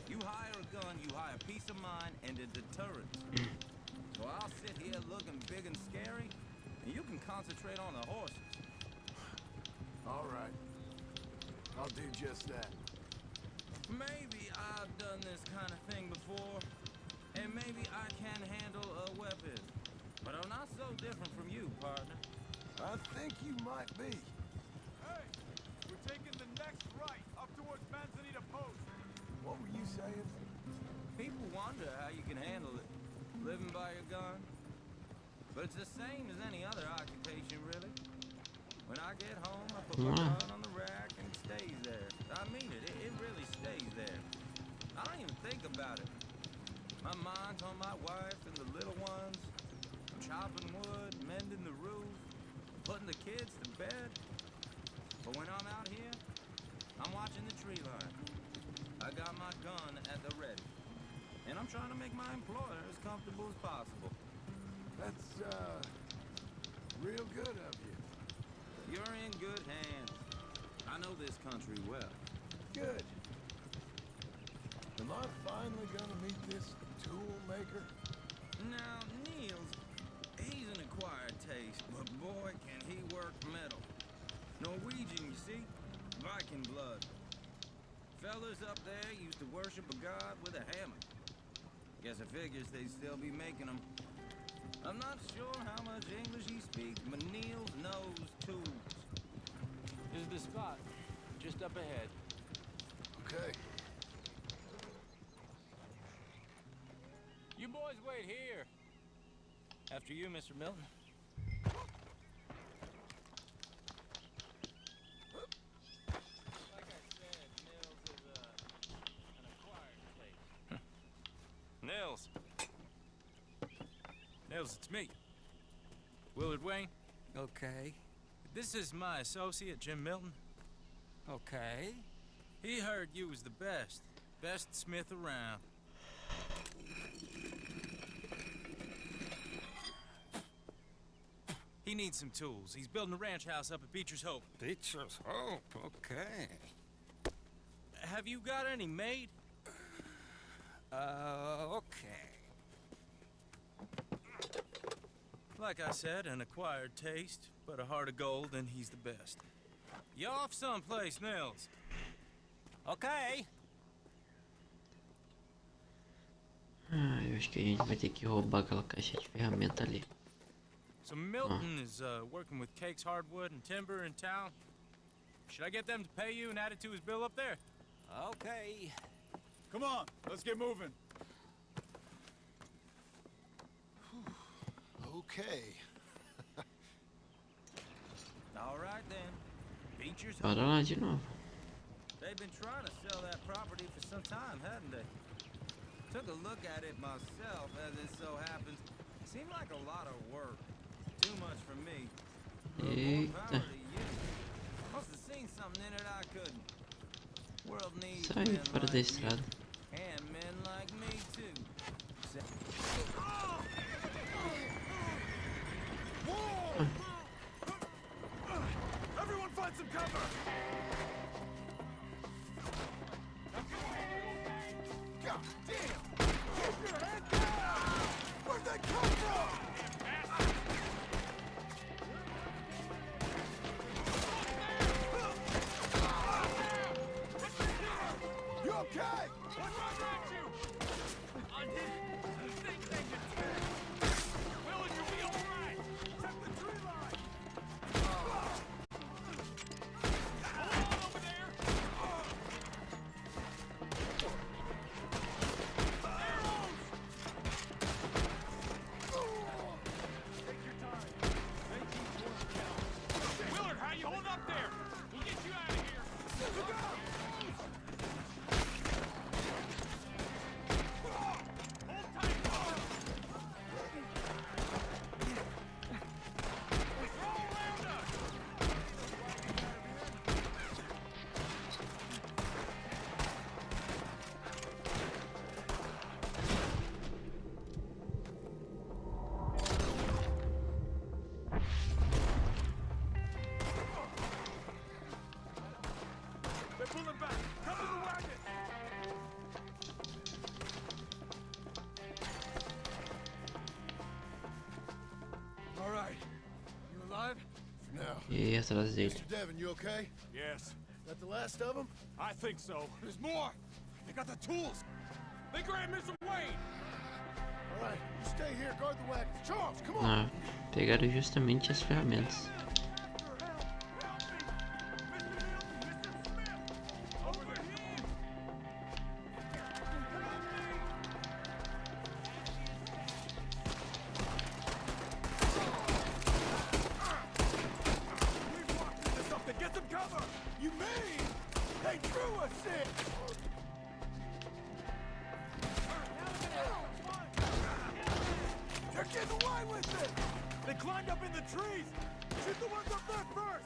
Speaker 7: You hire a gun, you hire peace of mind and a deterrent. So I'll sit here looking big and scary, and you can concentrate on the horses.
Speaker 3: All right. I'll do just that.
Speaker 7: Maybe I've done this kind of thing before, and maybe I can handle a weapon. But I'm not so different from you, partner.
Speaker 3: I think you might be.
Speaker 10: Hey, we're taking the next right up towards Manzanita Post.
Speaker 3: What were you saying?
Speaker 7: People wonder how you can handle it, living by your gun. But it's the same as any other occupation, really. When I get home, I put my gun on the rack and it stays there. I mean it, it really stays there. I don't even think about it. My mind's on my wife and the little ones. I'm chopping wood, mending the roof, putting the kids to bed. But when I'm out here, I'm watching the tree line. I got my gun at the ready. And I'm trying to make my employer as comfortable as possible.
Speaker 3: That's, real good of you.
Speaker 7: You're in good hands. I know this country well.
Speaker 3: Good. Am I finally gonna meet this tool maker?
Speaker 7: Now, Niels, he's an acquired taste, but boy, can he work metal. Norwegian, you see? Viking blood. Fellas up there used to worship a god with a hammer. Guess it figures they'd still be making them. I'm not sure how much English he speaks, but Niels knows tools.
Speaker 9: This is the spot, just up ahead.
Speaker 3: Okay.
Speaker 9: You boys wait here. After you, Mr. Milton. Like I said, Nils is an acquired taste. Nils. Nils, it's me. Willard Wayne.
Speaker 6: Okay.
Speaker 9: This is my associate, Jim Milton.
Speaker 6: Okay.
Speaker 9: He heard you was the best smith around. He needs some tools. He's building a ranch house up at Beecher's Hope.
Speaker 6: Beecher's Hope, okay.
Speaker 9: Have you got any made?
Speaker 6: Okay.
Speaker 9: Like I said, an acquired taste, but a heart of gold, and he's the best. You off someplace, Nils?
Speaker 6: Okay.
Speaker 1: Eu acho que a gente vai ter que roubar aquela caixa de ferramenta ali.
Speaker 9: So Milton is working with Cake's Hardwood and Timber in town. Should I get them to pay you and add it to his bill up there?
Speaker 6: Okay.
Speaker 10: Come on, let's get moving.
Speaker 3: Okay.
Speaker 7: All right then. Beecher's
Speaker 1: Bora lá de novo.
Speaker 7: They've been trying to sell that property for some time, hadn't they? Took a look at it myself, as it so happens. Seemed like a lot of work. Too much for me. More power to you. Must have seen something in it I couldn't. World needs
Speaker 1: Sai
Speaker 7: men
Speaker 1: fora
Speaker 7: like
Speaker 1: da
Speaker 7: you,
Speaker 1: estrada.
Speaker 7: and men like me too.
Speaker 10: Whoa! Everyone find some cover! God damn! Keep your head down! Where'd they come from? You okay? What's wrong with you? I didn't think they could do it. Will, you'll be all right. Check the tree line. Hold on over there. Arrows! Take your time. Make each one count. Willard, how you hold up there? We'll get you out of here. Look out! They're pulling back. Cover the wagon. All right. You alive?
Speaker 3: For now.
Speaker 1: E atrás dele.
Speaker 3: Mr. Devon, you okay?
Speaker 10: Yes.
Speaker 3: That the last of them?
Speaker 10: I think so. There's more. They got the tools. They grabbed Mr. Wayne.
Speaker 3: All right, you stay here, guard the wagons. Charles, come on.
Speaker 1: Ah, pegaram justamente as ferramentas.
Speaker 10: Get some cover! You mean they threw us in? They're getting away with it! They climbed up in the trees! Shoot the ones up there first!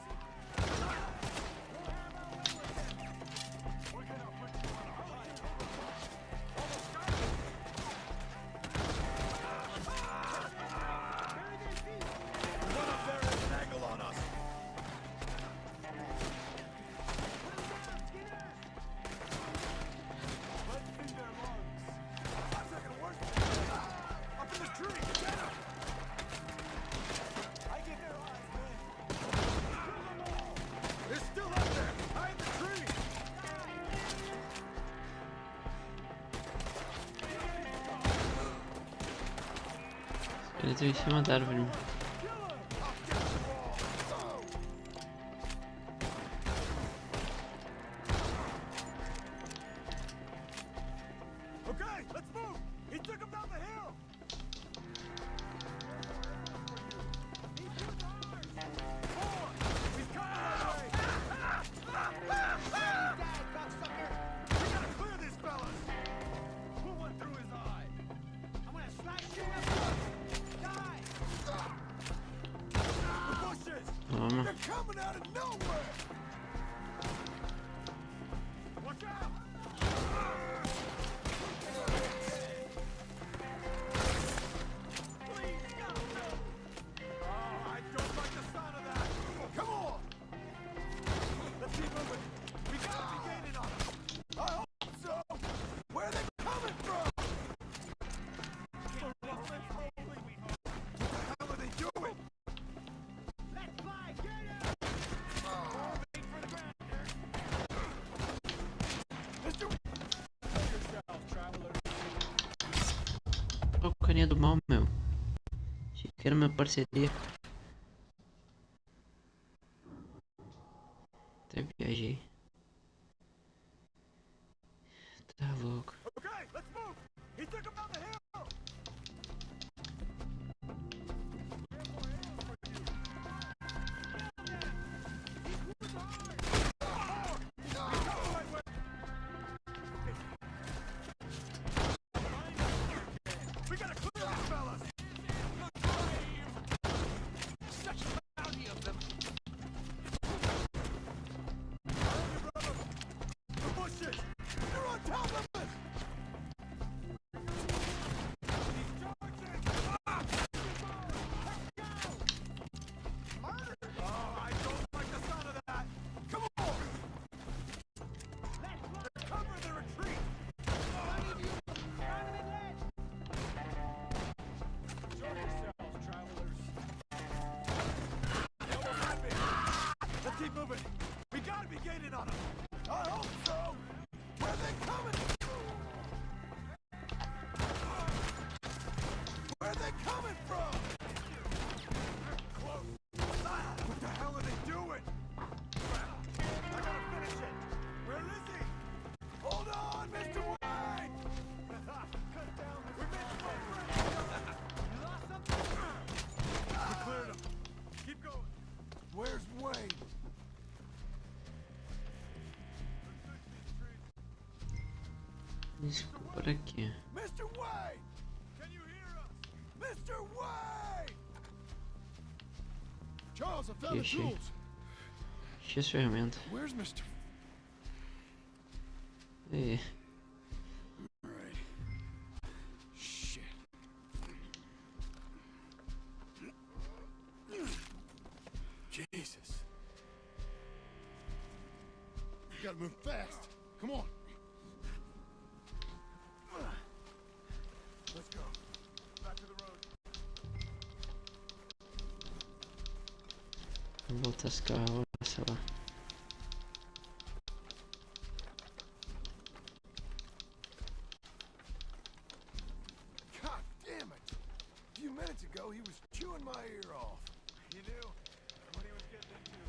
Speaker 10: The one up there has an angle on us!
Speaker 1: Eles estão em cima da árvore.
Speaker 10: Okay, let's move! He took him down the hill! He's coming our way! We gotta clear these fellas! Who went through his eye? I'm gonna slice you up! Die! The bushes!
Speaker 1: Toma.
Speaker 3: They're coming out of nowhere.
Speaker 10: Watch out! Oh, I don't like the sound of that! Come on! Let's keep moving! We gotta be gaining on them!
Speaker 3: I hope so. Where are they coming from?
Speaker 10: What the hell are they doing? Let's fly! Get him! Wait for the ground, Mr. Yourself, travelers.
Speaker 1: Ó, o carinha do mal, meu. Achei que era minha parceria. Até viajei. Tá louco.
Speaker 10: Okay, let's move! He took him down the hill! We gotta clear these fellas! Such a bounty of them! The bushes! They're on top of us! He's charging! Ah! Murder! Oh, I don't like the sound of that! Come on! Let's cover the retreat! Show yourselves, travelers. They almost had me. Let's keep moving. We gotta be gaining on them.
Speaker 3: I hope so. Where are they coming? Where are they coming from?
Speaker 10: Close. What the hell are they doing? I gotta finish it. Where is he?
Speaker 3: Hold on, Mr. Wayne.
Speaker 10: Cut down. We missed my friend. You lost something? We cleared him. Keep going.
Speaker 3: Where's Wayne?
Speaker 1: Desculpa por aqui.
Speaker 3: Mr. Wayne!
Speaker 10: Can you hear us?
Speaker 3: Mr. Wayne! Charles, I found the
Speaker 1: Ixi.
Speaker 3: tools.
Speaker 1: Achei as ferramentas.
Speaker 3: Where's Mr.
Speaker 1: E
Speaker 3: All right. Shit. Jesus. You gotta move fast. Come on. Let's go.
Speaker 10: Back to the road.
Speaker 1: vou voltar as carroças lá.
Speaker 3: my ear off.
Speaker 10: You knew what he was getting into.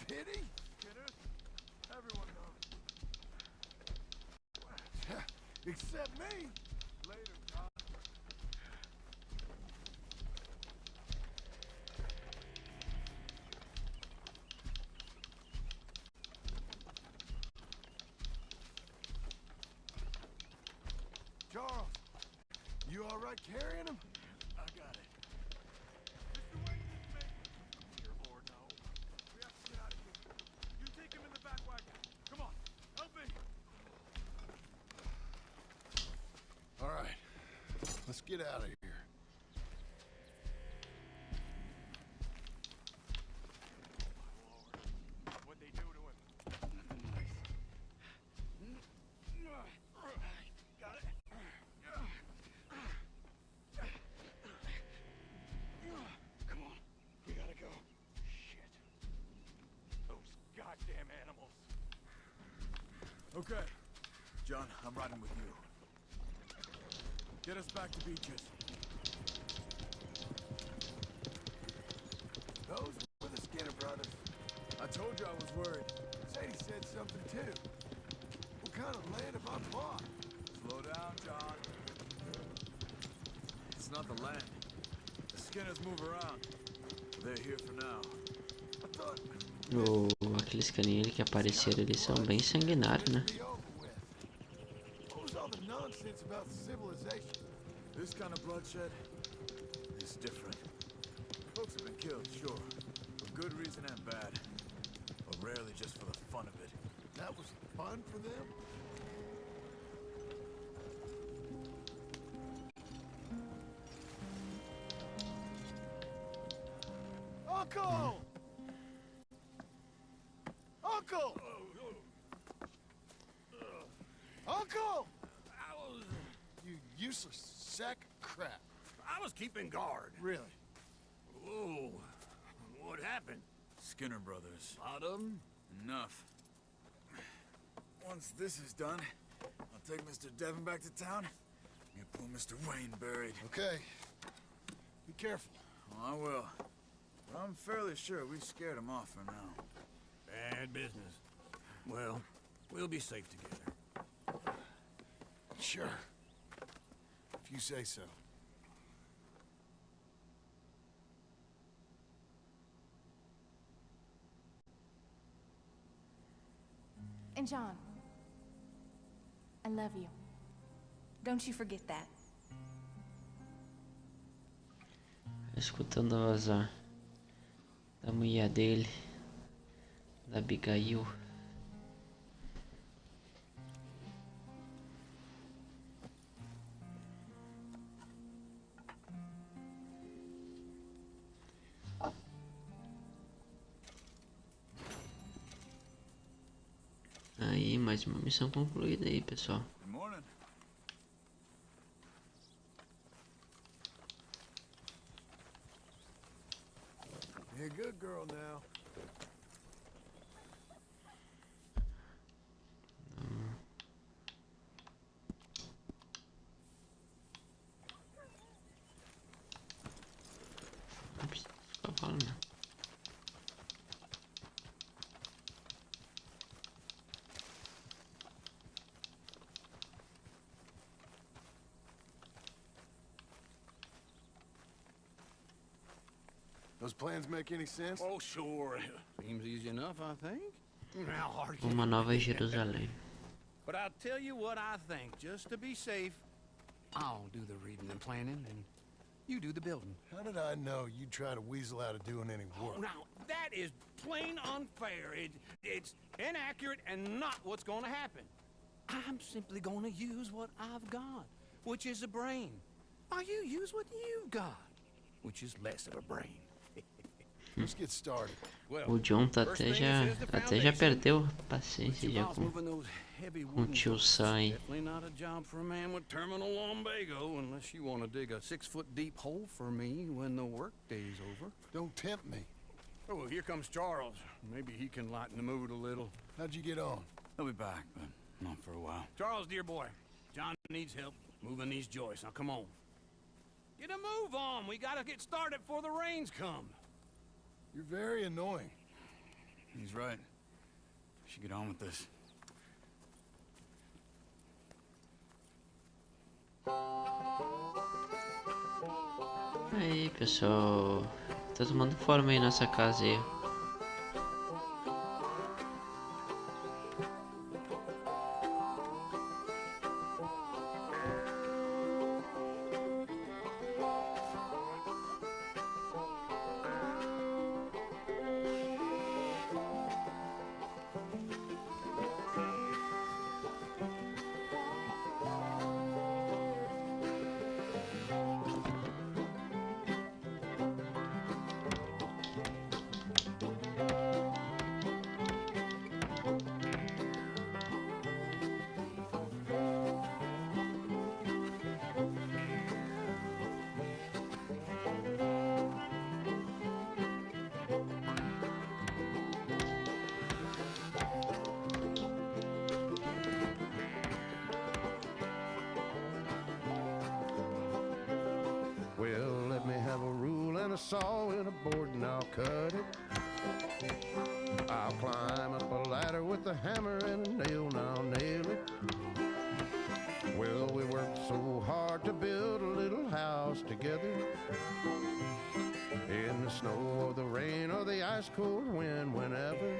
Speaker 3: Did he?
Speaker 10: Skinners? Everyone knows.
Speaker 3: Except me.
Speaker 10: Later, John.
Speaker 3: Charles, you all right carrying him?
Speaker 10: I got it. Mr. Wayne didn't make it. Dear Lord, no. We have to get out of here. You take him in the back wagon. Come on, help me.
Speaker 3: All right, let's get out of here.
Speaker 10: What'd they do to him? Got it. Come on, we gotta go. Shit. Those goddamn animals.
Speaker 5: Okay. John, I'm riding with you. Get us back to Beaches.
Speaker 3: Those were the Skinner brothers.
Speaker 5: I told you I was worried.
Speaker 3: Sadie said something too. What kind of land have I bought?
Speaker 5: Slow down, John. It's not the land. The Skinners move around. They're here for now.
Speaker 3: I thought
Speaker 1: Aqueles carinhos ali que apareceram, eles são bem sanguinários, né?
Speaker 3: it'd be over with. What was all the nonsense about civilization?
Speaker 5: This kind of bloodshed is different. Folks have been killed, sure. For good reason and bad. But rarely just for the fun of it.
Speaker 3: That was fun for them? Uncle! Uncle! Uncle! You useless sack of crap.
Speaker 2: I was keeping guard.
Speaker 3: Really?
Speaker 2: Whoa. What happened?
Speaker 5: Skinner brothers.
Speaker 2: Lot of them?
Speaker 5: Enough. Once this is done, I'll take Mr. Devon back to town and get poor Mr. Wayne buried.
Speaker 3: Okay. Be careful.
Speaker 5: Oh, I will. But I'm fairly sure we scared him off for now.
Speaker 2: Bad business. Well, we'll be safe together.
Speaker 3: Sure. If you say so.
Speaker 11: And John, I love you. Don't you forget that.
Speaker 1: Escutando a voz da mulher dele, da Abigail. Aí, mais uma missão concluída aí, pessoal.
Speaker 5: Good morning.
Speaker 3: You're a good girl now.
Speaker 1: Não precisa ficar falando, não.
Speaker 3: Those plans make any sense?
Speaker 2: Oh, sure. Seems easy enough, I think. How hard can
Speaker 1: Uma Nova Jerusalém.
Speaker 2: But I'll tell you what I think, just to be safe. I'll do the reading and planning, and you do the building.
Speaker 3: How did I know you'd try to weasel out of doing any work?
Speaker 2: Oh, now, that is plain unfair. It's inaccurate and not what's going to happen. I'm simply going to use what I've got, which is a brain. While you use what you've got, which is less of a brain.
Speaker 3: Let's get started.
Speaker 1: O John tá até já perdeu a paciência já com o tio Sam aí.
Speaker 2: Definitely not a job for a man with terminal lumbago, unless you want to dig a 6-foot deep hole for me when the workday's over.
Speaker 3: Don't tempt me.
Speaker 2: Oh, here comes Charles. Maybe he can lighten the mood a little.
Speaker 3: How'd you get on?
Speaker 5: He'll be back, but not for a while.
Speaker 2: Charles, dear boy, John needs help moving these joists. Now, come on. Get a move on. We gotta get started before the rains come.
Speaker 3: You're very annoying.
Speaker 5: He's right. We should get on with this.
Speaker 1: Aí, pessoal. Tá tomando forma aí nessa casa aí.
Speaker 3: Well, let me have a rule and a saw and a board and I'll cut it. I'll climb up a ladder with a hammer and a nail and I'll nail it. Well, we worked so hard to build a little house together. In the snow or the rain or the ice cold wind, whenever.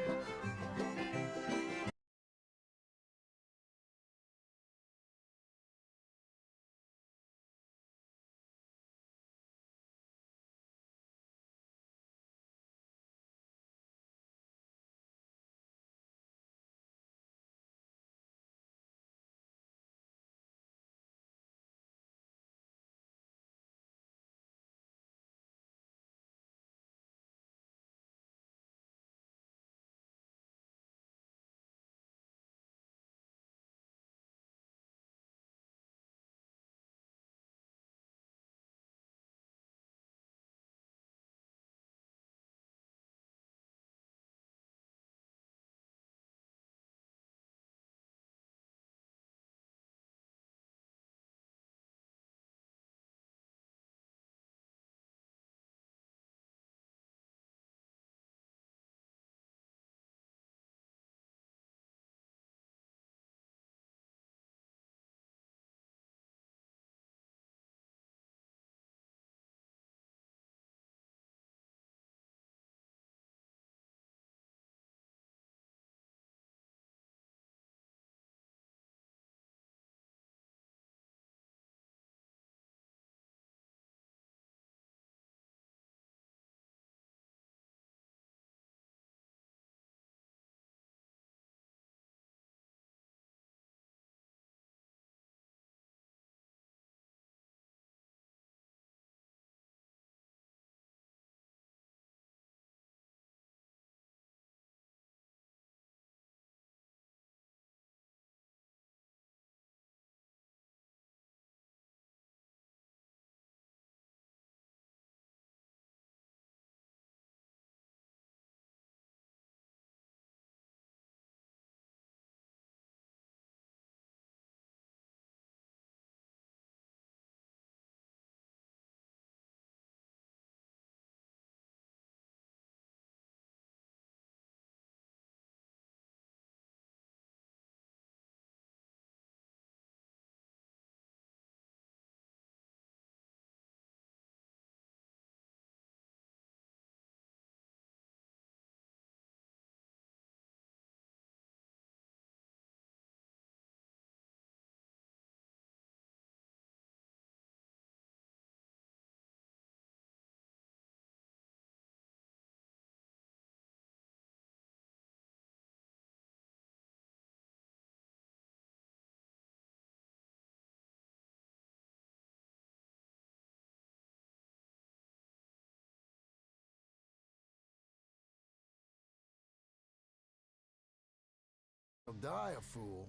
Speaker 3: I'll die a fool.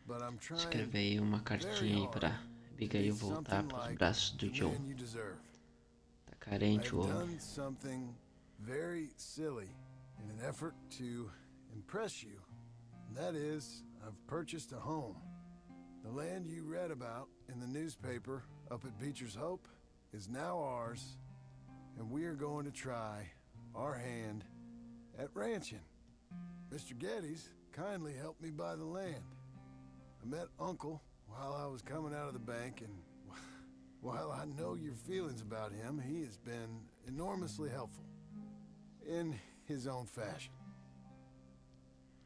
Speaker 3: But I'm trying
Speaker 1: Escrever aí uma cartinha aí pra Abigail voltar pros braços do John. Tá carente o homem.
Speaker 3: I've done something very silly in an effort to impress you. And that is, I've purchased a home. The land you read about in the newspaper up at Beecher's Hope is now ours, and we are going to try our hand at ranching. Mr. Geddes kindly helped me buy the land. I met Uncle while I was coming out of the bank, and while I know your feelings about him, he has been enormously helpful in his own fashion.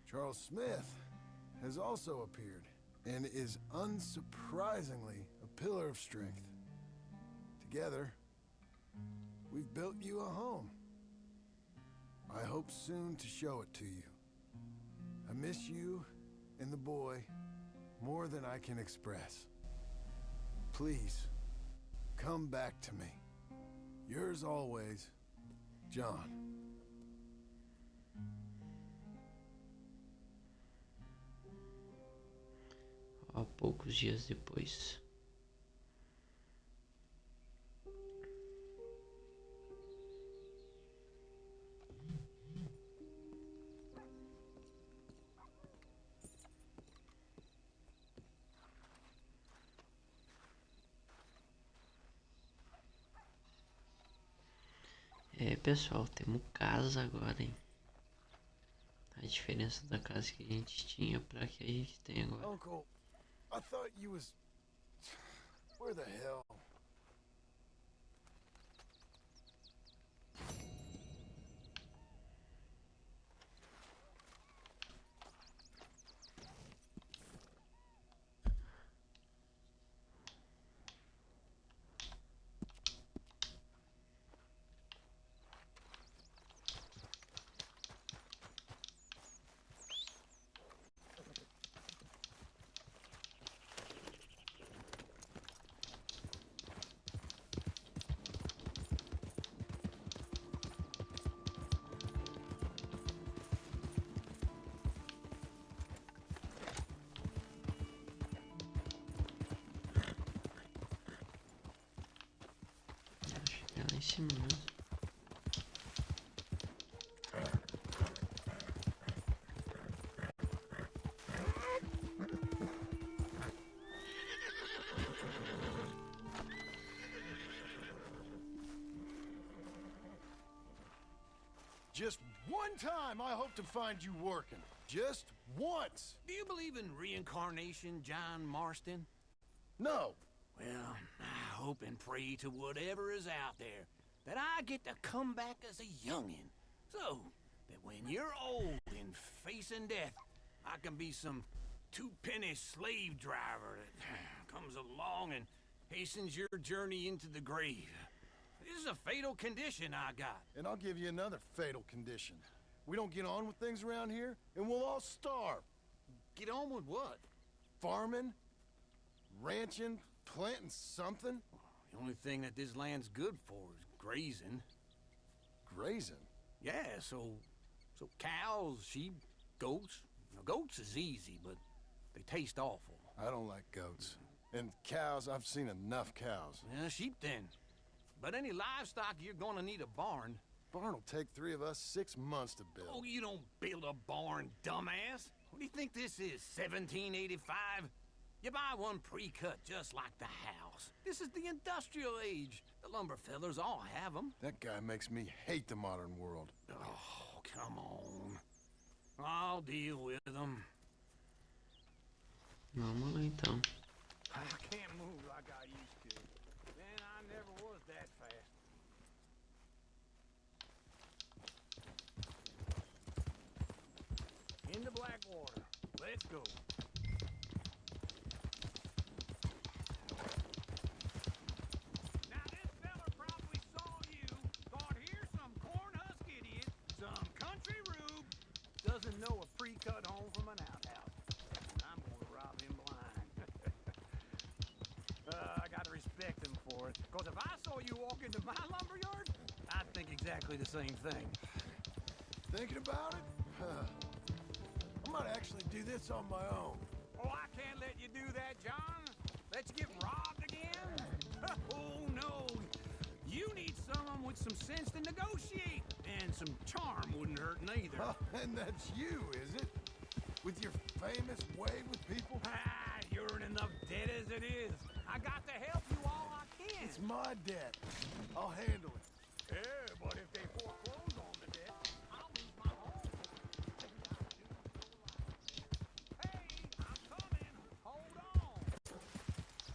Speaker 3: Charles Smith has also appeared and is unsurprisingly a pillar of strength. Together, we've built you a home. I hope soon to show it to you. I miss you and the boy more than I can express. Please, come back to me. Yours always, John.
Speaker 1: Há poucos dias depois. Pessoal, temos casa agora, hein? A diferença da casa que a gente tinha pra que a gente tem agora.
Speaker 3: Uncle, I thought you was... Where the hell?
Speaker 1: Lá em cima mesmo.
Speaker 3: Just one time I hope to find you working. Just once.
Speaker 6: Do you believe in reincarnation, John Marston?
Speaker 3: No.
Speaker 6: Well, I hope and pray to whatever is out there that I get to come back as a youngin', so that when you're old and facing death, I can be some two-penny slave driver that comes along and hastens your journey into the grave. This is a fatal condition I got.
Speaker 3: And I'll give you another fatal condition. We don't get on with things around here, and we'll all starve.
Speaker 6: Get on with what?
Speaker 3: Farming, ranching, planting something.
Speaker 6: The only thing that this land's good for is grazing.
Speaker 3: Grazing?
Speaker 6: Yeah, so cows, sheep, goats. Now, goats is easy, but they taste awful.
Speaker 3: I don't like goats. And cows, I've seen enough cows.
Speaker 6: Yeah, sheep then. But any livestock, you're gonna need a barn.
Speaker 3: Barn will take 3 of us 6 months to build.
Speaker 6: Oh, you don't build a barn, dumbass. What do you think this is, 1785? You buy one pre-cut just like the house. This is the industrial age. The lumber fellers all have them.
Speaker 3: That guy makes me hate the modern world.
Speaker 6: Oh, come on. I'll deal with them.
Speaker 1: Vamos lá então.
Speaker 6: I can't move like I used to. Man, I never was that fast. Into Blackwater. Let's go. Now this fella probably saw you, thought here's some corn-husk idiot, some country rube, doesn't know a pre-cut home from an outhouse. And I'm gonna rob him blind. I gotta respect him for it, because if I saw you walk into my lumberyard, I'd think exactly the same thing.
Speaker 3: Thinking about it? I might actually do this on my own.
Speaker 6: Oh, I can't let you do that, John. Let you get robbed again? Oh, no. You need someone with some sense to negotiate. And some charm wouldn't hurt neither.
Speaker 3: Oh, and that's you, is it? With your famous way with people?
Speaker 6: Ah, you're You're in enough debt as it is. I got to help you all I can.
Speaker 3: It's my debt. I'll handle it.
Speaker 6: Yeah, but if they foreclose on the debt, I'll lose my home. Hey, I'm coming. Hold on.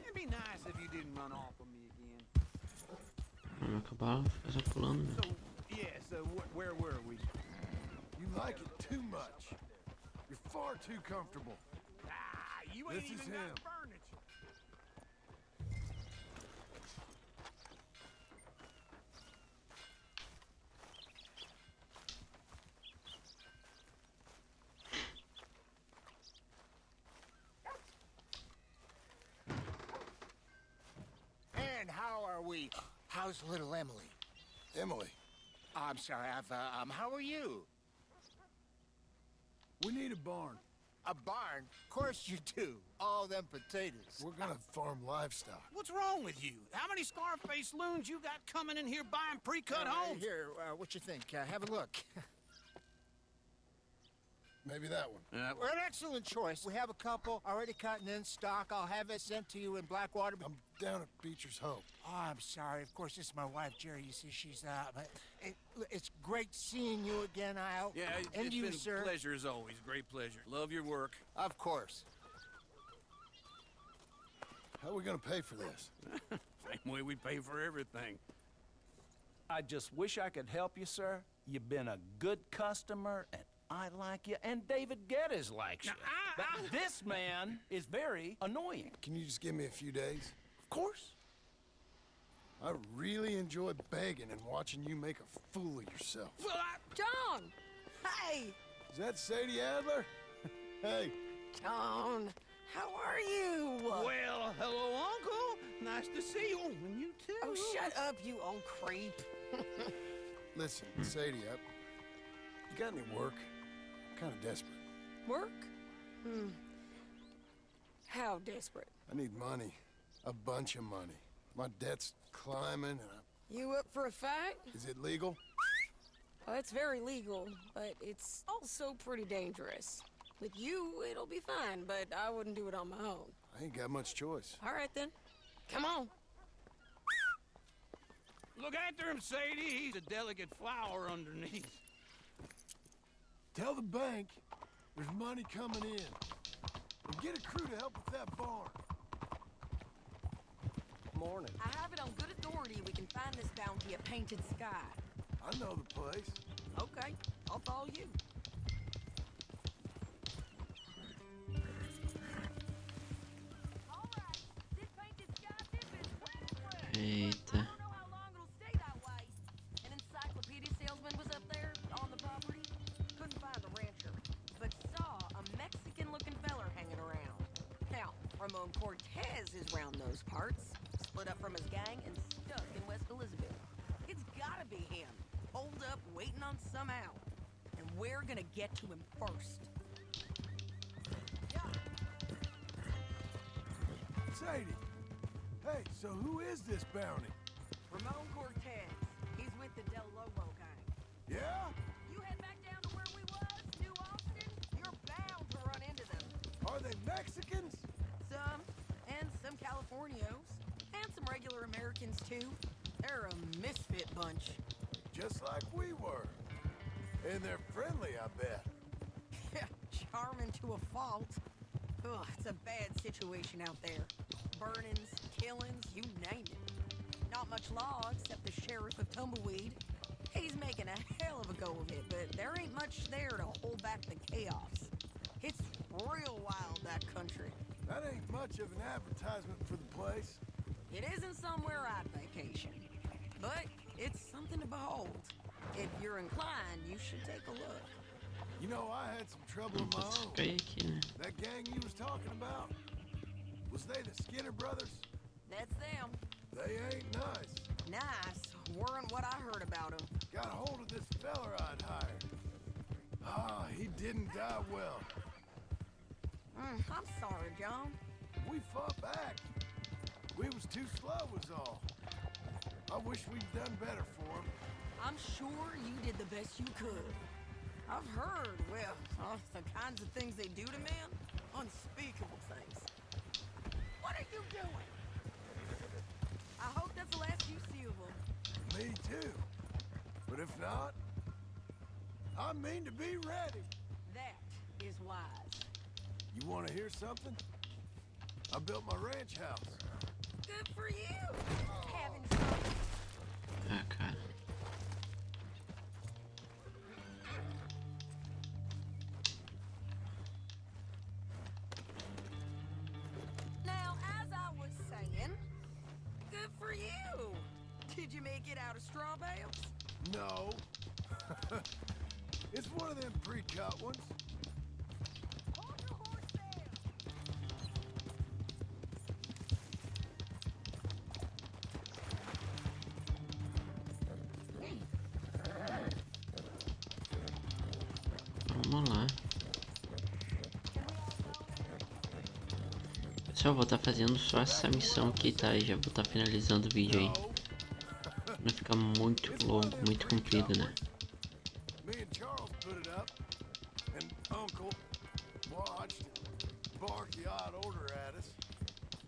Speaker 6: It'd be nice if you didn't run off of me again.
Speaker 1: Vamos acabar, fica só pulando, né?
Speaker 6: So, yeah, so where were we?
Speaker 3: You like it too much. You're far too comfortable.
Speaker 6: Ah, you ain't
Speaker 3: This is
Speaker 6: even
Speaker 3: him.
Speaker 6: got furniture.
Speaker 12: And how are we? How's little Emily?
Speaker 3: Emily,
Speaker 12: I'm sorry, how are you?
Speaker 3: we need a barn.
Speaker 12: A barn? Of course you do. All them potatoes.
Speaker 3: We're gonna farm livestock.
Speaker 6: What's wrong with you? How many Scarface loons you got coming in here buying pre-cut homes?
Speaker 12: Here, what you think? Have a look.
Speaker 3: Maybe that one.
Speaker 12: We're an excellent choice. We have a couple already cut and in stock. I'll have it sent to you in Blackwater.
Speaker 3: I'm down at Beecher's home.
Speaker 12: Oh, I'm sorry. Of course, this is my wife, Jerry. You see, she's but it's great seeing you again, Al.
Speaker 6: Yeah,
Speaker 12: and
Speaker 6: it's
Speaker 12: you,
Speaker 6: been
Speaker 12: sir.
Speaker 6: a pleasure as always. Great pleasure. Love your work.
Speaker 12: Of course.
Speaker 3: How are we gonna pay for this?
Speaker 6: Same way we pay for everything. I just wish I could help you, sir. You've been a good customer, and I like you, and David Geddes likes you. But this man is very annoying.
Speaker 3: Can you just give me a few days?
Speaker 6: Of course.
Speaker 3: I really enjoy begging and watching you make a fool of yourself.
Speaker 6: Well,
Speaker 8: John! Hey!
Speaker 3: Is that Sadie Adler? Hey.
Speaker 8: John, how are you?
Speaker 6: well, hello, Uncle. Nice to see you. And you too.
Speaker 8: Oh, shut up, you old creep.
Speaker 3: Listen, Sadie, you got any work? I'm kind of desperate.
Speaker 8: Work? How desperate?
Speaker 3: I need money. A bunch of money. My debt's climbing, and
Speaker 8: You up for a fight?
Speaker 3: is it legal?
Speaker 8: Well, it's very legal, but it's also pretty dangerous. With you, it'll be fine, but I wouldn't do it on my own.
Speaker 3: I ain't got much choice.
Speaker 8: All right, then. Come on.
Speaker 6: Look after him, Sadie. He's a delicate flower underneath.
Speaker 3: Tell the bank there's money coming in. And get a crew to help with that barn.
Speaker 13: Morning.
Speaker 8: I have it on good authority we can find this bounty at Painted Sky.
Speaker 3: I know the place.
Speaker 8: Okay, I'll follow you.
Speaker 1: Eita.
Speaker 8: An encyclopedia salesman was up there on the property. Couldn't find the rancher, but saw a Mexican-looking feller hanging around. Now, Ramon Cortez is round those parts, split up from his gang and stuck in West Elizabeth. It's gotta be him, holed up waiting on some out. And we're gonna get to him first.
Speaker 3: Sadie. Hey, so who is this bounty?
Speaker 8: Ramon Cortez. He's with the Del Lobo gang.
Speaker 3: Yeah?
Speaker 8: You head back down to where we was, New Austin, you're bound to run into them.
Speaker 3: Are they Mexicans?
Speaker 8: Some, and some Californios, and some regular Americans too. They're a misfit bunch.
Speaker 3: Just like we were. And they're friendly, I bet.
Speaker 8: Charming to a fault. Ugh, it's a bad situation out there. Burnings, killings, you name it. Not much law except the sheriff of Tumbleweed. He's making a hell of a go of it, but there ain't much there to hold back the chaos. It's real wild, that country.
Speaker 3: That ain't much of an advertisement for the place.
Speaker 8: It isn't somewhere I'd vacation, but it's something to behold. If you're inclined, you should take a look.
Speaker 3: You know, I had some trouble of my own.
Speaker 1: Fica aí aqui, né?
Speaker 3: That gang you was talking about, was they the Skinner brothers?
Speaker 8: That's them.
Speaker 3: They ain't nice.
Speaker 8: Nice. Weren't what I heard about them.
Speaker 3: Got a hold of this feller I'd hired. Ah, he didn't die well.
Speaker 8: I'm sorry, John.
Speaker 3: We fought back. We was too slow was all. I wish we'd done better for him.
Speaker 8: I'm sure you did the best you could. I've heard, well, the kinds of things they do to men. Unspeakable things. What are you doing? I hope that's the last you see of them.
Speaker 3: Me too. But if not, I mean to be ready.
Speaker 8: That is wise.
Speaker 3: You want to hear something? I built my ranch house.
Speaker 8: Good for you. Having trouble.
Speaker 1: Ah, cara.
Speaker 8: Now, as I was saying, good for you. Did you make it out of straw bales?
Speaker 3: No. It's one of them pre-cut ones.
Speaker 8: Hold your horse there.
Speaker 1: Vamos lá. Pessoal, vou estar fazendo só essa missão aqui, tá? E já vou estar finalizando o vídeo aí. Não fica muito longo, muito comprido, né?
Speaker 3: Me and Charles put it up, and Uncle watched it bark the odd order at us.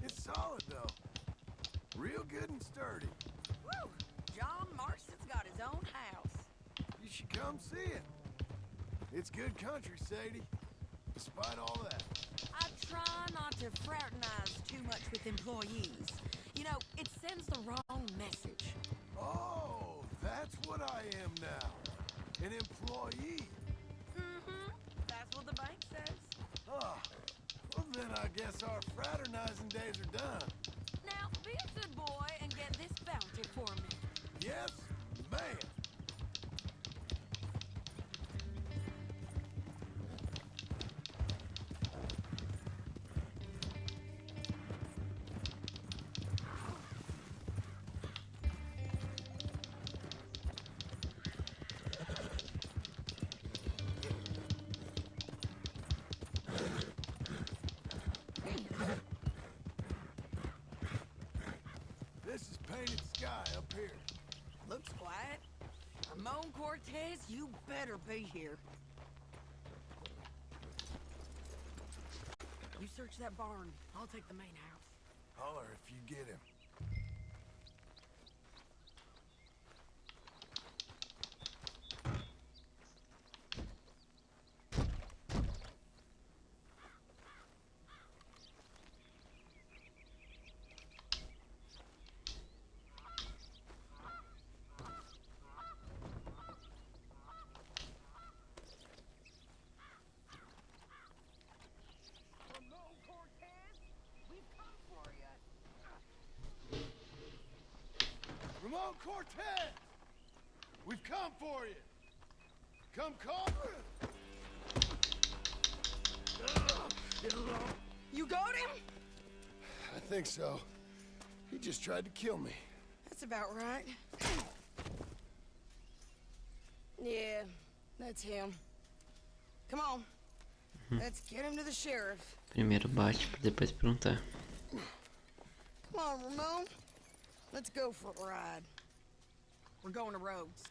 Speaker 3: It's solid though. Real good and sturdy.
Speaker 8: Woo! John Marston's got his own house.
Speaker 3: You should come see it. It's good country, Sadie. Despite all that.
Speaker 8: I try not to fraternize too much with employees. You know, it sends the wrong message.
Speaker 3: Oh, that's what I am now. An employee.
Speaker 8: Mm-hmm. That's what the bank says.
Speaker 3: Ah, well then I guess our fraternizing days are done.
Speaker 8: Now, be a good boy and get this bounty for me.
Speaker 3: Yes, ma'am. This is painted sky up here.
Speaker 8: Looks quiet. Ramon Cortez, you better be here. You search that barn. I'll take the main house.
Speaker 3: Holler if you get him. Ramon Cortez! We've come for you! Come call?
Speaker 8: You got him?
Speaker 3: I think so. He just tried to kill me.
Speaker 8: That's about right. Yeah, that's him. Come on. Let's get him to the sheriff.
Speaker 1: Primeiro bate pra depois perguntar.
Speaker 8: Come on, Ramon. Let's go for a ride. We're going to Rhodes.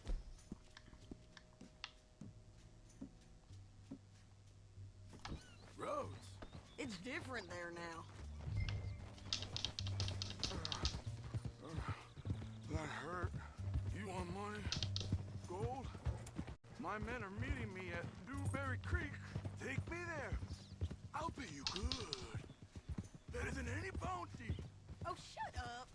Speaker 3: Rhodes?
Speaker 8: It's different there now.
Speaker 3: That hurt. You want money? Gold? My men are meeting me at Dewberry Creek. Take me there. I'll pay you good. Better than any bounty.
Speaker 8: Oh, shut up.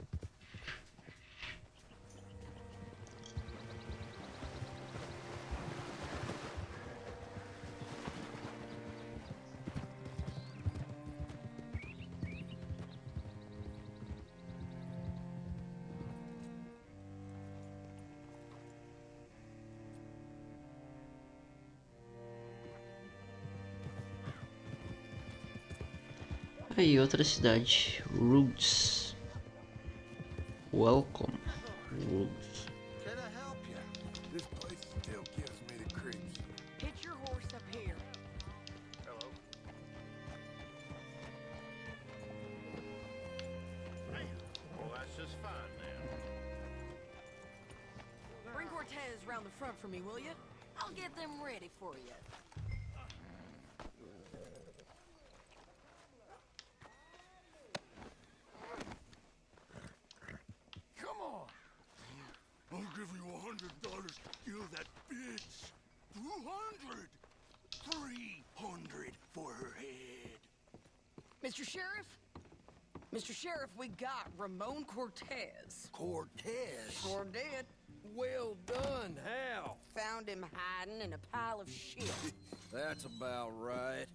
Speaker 1: Aí, outra cidade, Rhodes. Welcome, Rhodes.
Speaker 3: Can I help you? This place still gives me the creeps.
Speaker 8: Hitch your horse up here.
Speaker 3: Hello.
Speaker 10: Well, that's just fine then.
Speaker 8: Cortez round the front for me, will you? I'll get them ready for you.
Speaker 2: Come on. I'll give you $100. Kill that bitch. 200. 300 for her head.
Speaker 8: Mr. Sheriff? Mr. Sheriff, we got Ramon Cortez.
Speaker 3: Cortez?
Speaker 8: Sure did.
Speaker 3: Well done, how?
Speaker 8: Found him hiding in a pile of shit.
Speaker 3: That's about right.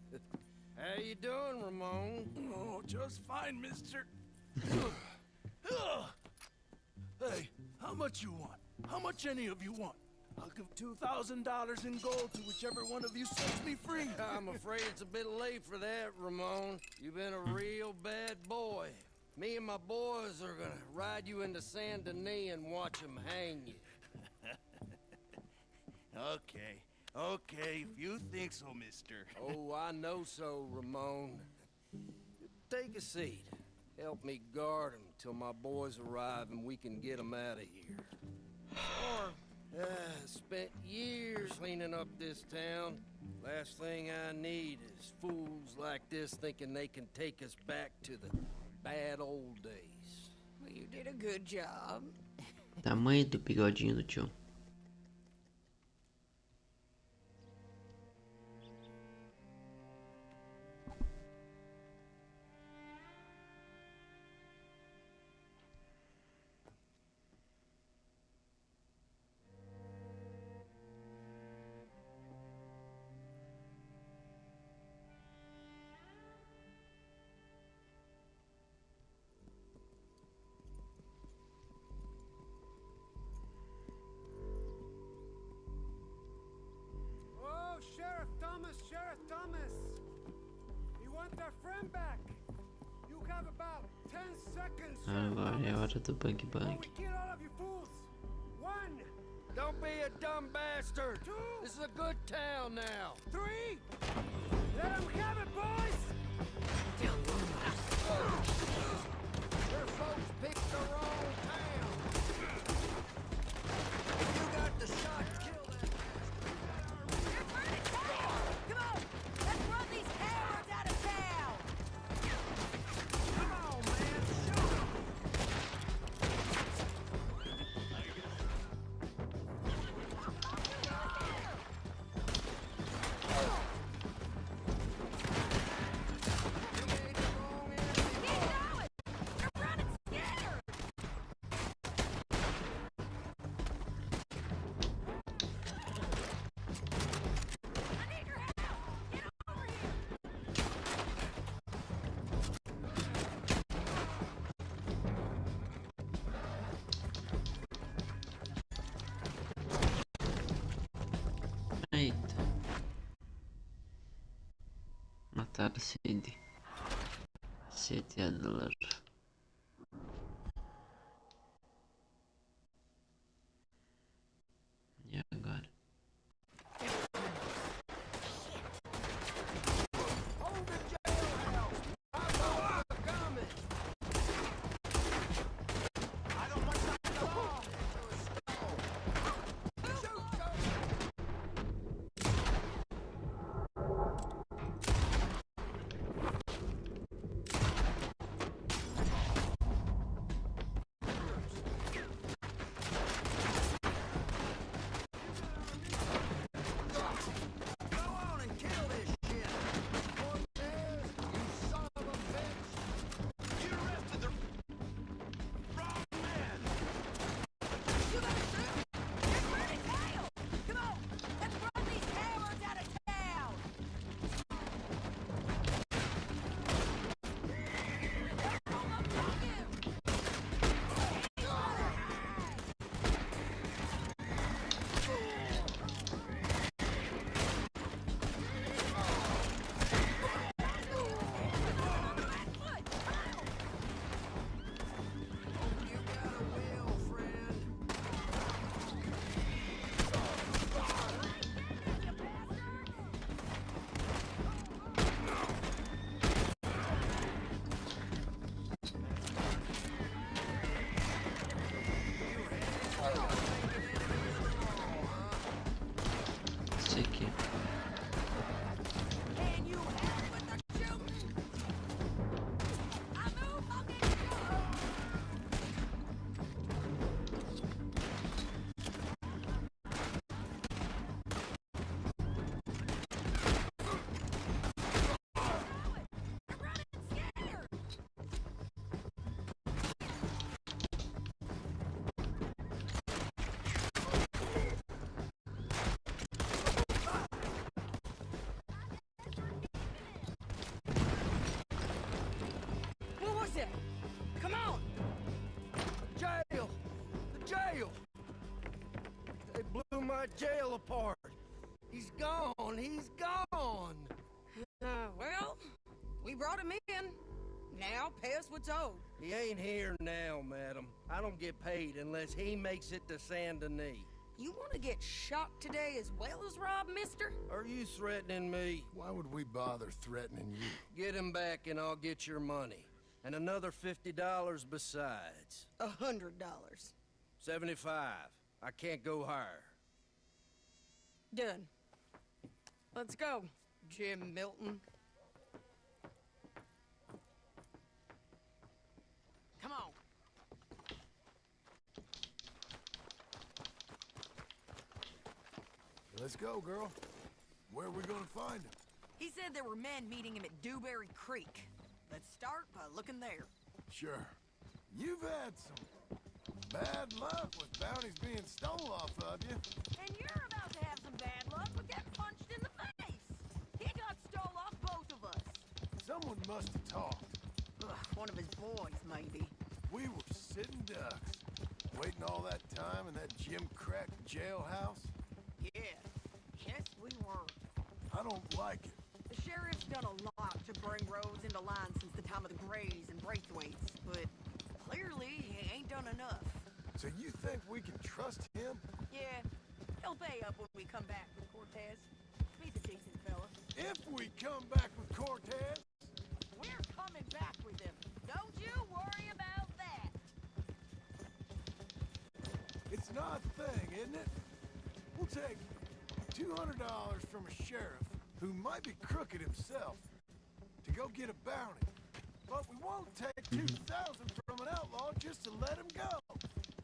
Speaker 3: How you doing, Ramon?
Speaker 2: Oh, just fine, mister. Hey, how much you want? How much any of you want? I'll give $2,000 in gold to whichever one of you sets me free.
Speaker 3: I'm afraid it's a bit late for that, Ramon. You've been a real bad boy. Me and my boys are gonna ride you into Saint Denis and watch them hang you.
Speaker 2: Okay, if you think so, mister.
Speaker 3: Oh, I know so, Ramon. Take a seat. Help me guard them till my boys arrive and we can get them out of here. Spent years cleaning up this town. Last thing I need is fools like this thinking they can take us back to the bad old days.
Speaker 8: Well, you did a good job.
Speaker 1: Tamanho do bigodinho do tio.
Speaker 10: Sheriff Thomas! We want our friend back! You have about 10 seconds,
Speaker 1: Agora é hora do bang bang.
Speaker 10: we kill all of you fools! 1,
Speaker 3: Don't be a dumb bastard!
Speaker 10: 2,
Speaker 3: This is a good town now!
Speaker 10: 3! Let them have it, boys!
Speaker 3: Your folks picked the wrong town! You got the shot, kill that
Speaker 8: Come on! Let's run these cowards out of town!
Speaker 3: Come on, man! Shoot 'em! You made the wrong enemy.
Speaker 8: Keep going! You're running scared! I need your help! Get over here!
Speaker 1: Eita. Mataram Cid. Sediador. E agora?
Speaker 3: Hold the jailhouse! I know I'm coming! I don't want to the law! Shoot,
Speaker 4: my jail apart. He's gone. He's gone.
Speaker 8: Well, we brought him in. Now pay us what's owed.
Speaker 4: He ain't here now, madam. I don't get paid unless he makes it to Saint Denis.
Speaker 8: You want to get shot today as well as rob, mister?
Speaker 4: Are you threatening me?
Speaker 3: Why would we bother threatening you?
Speaker 4: Get him back and I'll get your money. And another $50 besides.
Speaker 8: $100.
Speaker 4: 75. I can't go higher.
Speaker 8: Done. Let's go, Jim Milton. Come on.
Speaker 3: Let's go, girl. Where are we gonna find him?
Speaker 8: He said there were men meeting him at Dewberry Creek. Let's start by looking there.
Speaker 3: Sure. You've had some bad luck with bounties being stole off of you.
Speaker 8: And you're about to have some bad luck with getting punched in the face. He got stole off both of us.
Speaker 3: Someone must have talked.
Speaker 8: Ugh, one of his boys, maybe.
Speaker 3: We were sitting ducks, waiting all that time in that Jim Crack jailhouse.
Speaker 8: Yeah, yes we were.
Speaker 3: I don't like it.
Speaker 8: The sheriff's done a lot to bring roads into line since the time of the Grays and Braithwaites, but clearly he ain't done enough.
Speaker 3: So you think we can trust him?
Speaker 8: Yeah, he'll pay up when we come back with Cortez. He's a decent fella.
Speaker 3: If we come back with Cortez?
Speaker 8: We're coming back with him. Don't you worry about that.
Speaker 3: It's an odd thing, isn't it? We'll take $200 from a sheriff who might be crooked himself to go get a bounty. But we won't take $2,000 from an outlaw just to let him go.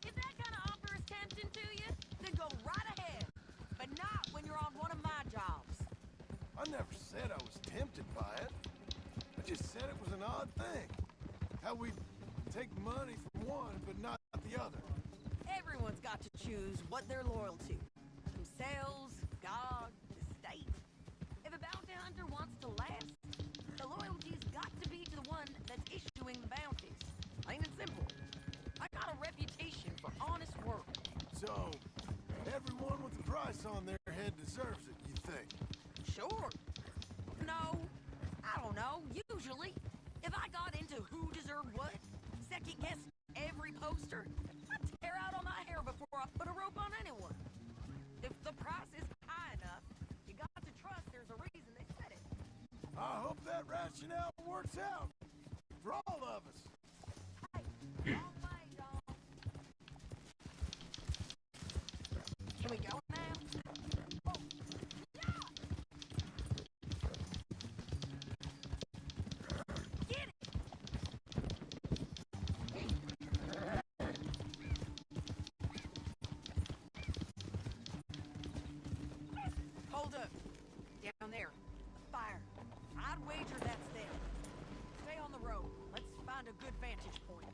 Speaker 8: If that kind of offer is tempting to you, then go right ahead. But not when you're on one of my jobs.
Speaker 3: I never said I was tempted by it. I just said it was an odd thing. How we take money from one but not the other.
Speaker 8: Everyone's got to choose what they're loyal to. Themselves, God, the state. If a bounty hunter wants to last, the loyalty's got to be to the one that's issuing the bounties. Plain and simple. I got a reputation for honest work.
Speaker 3: So, everyone with a price on their head deserves it, you think?
Speaker 8: Sure. No, I don't know. Usually, if I got into who deserved what, second-guessed every poster, I'd tear out all my hair before I put a rope on anyone. If the price is high enough, you got to trust there's a reason they said it.
Speaker 3: I hope that rationale works out for all of us.
Speaker 8: Hey, wrong way, John. Can we go now? Oh, yeah! Get it! Hold up. Down there. A fire. I'd wager that's them. Stay on the road. Let's find a good vantage point.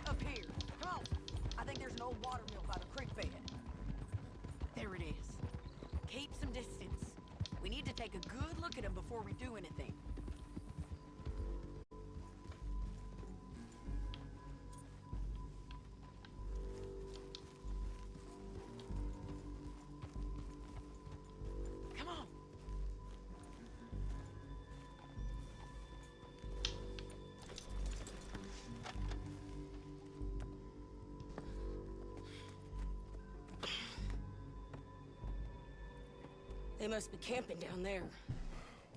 Speaker 8: Up here. Come on. I think there's an old water mill by the creek bed. There it is. Keep some distance. We need to take a good look at him before we do anything. Come on. They must be camping down there.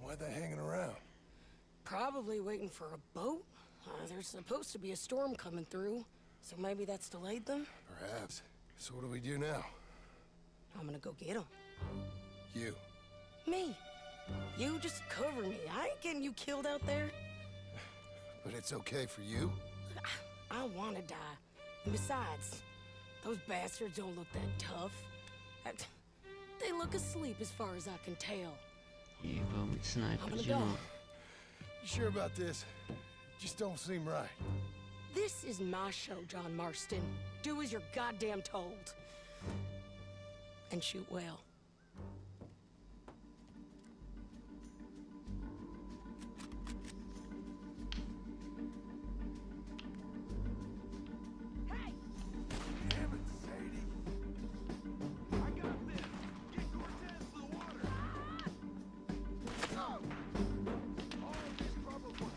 Speaker 3: Why they hanging around?
Speaker 8: Probably waiting for a boat. There's supposed to be a storm coming through, so maybe that's delayed them?
Speaker 3: Perhaps. So what do we do now?
Speaker 8: I'm gonna go get them.
Speaker 3: You.
Speaker 8: Me. You just cover me. I ain't getting you killed out there.
Speaker 3: But it's okay for you?
Speaker 8: I wanna die. And besides, those bastards don't look that tough. They look asleep as far as I can tell.
Speaker 1: E vamos de sniper
Speaker 8: I'm gonna
Speaker 1: de
Speaker 8: go.
Speaker 1: novo.
Speaker 3: You sure about this? Just don't seem right.
Speaker 8: This is my show, John Marston. do as you're goddamn told. And shoot well.
Speaker 3: Damn it, Sadie. I got this. Get Cortez to the water. All this rubber work.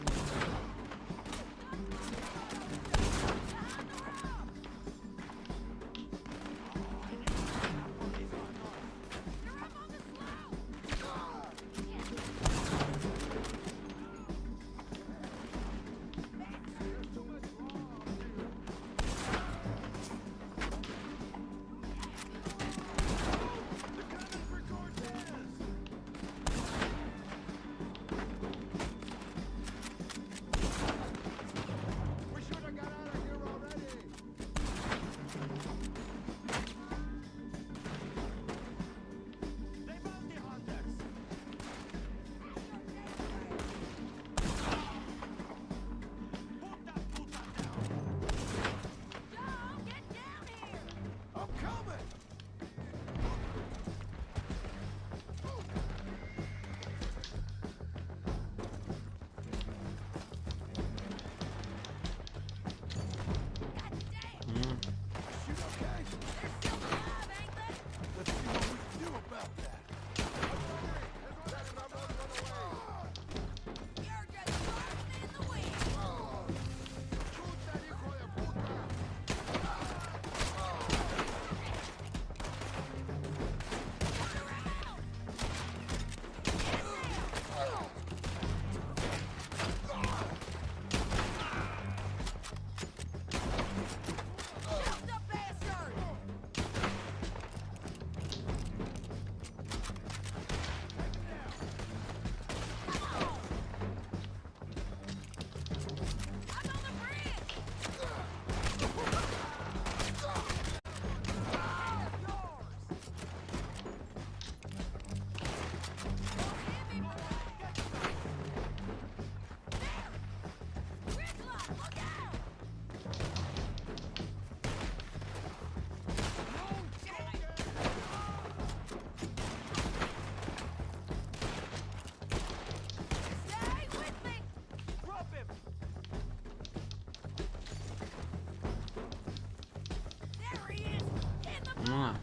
Speaker 1: Vamos lá.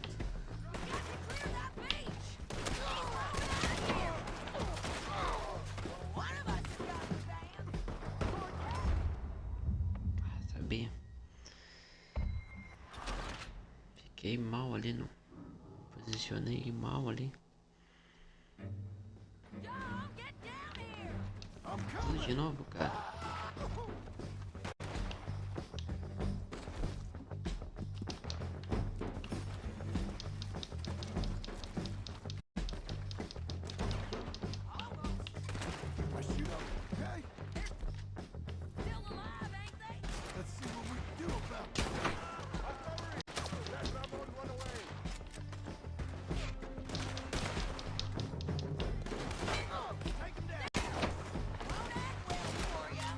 Speaker 1: Sabia. Fiquei mal ali no... Posicionei mal ali. Tudo de novo, cara.
Speaker 8: For ya.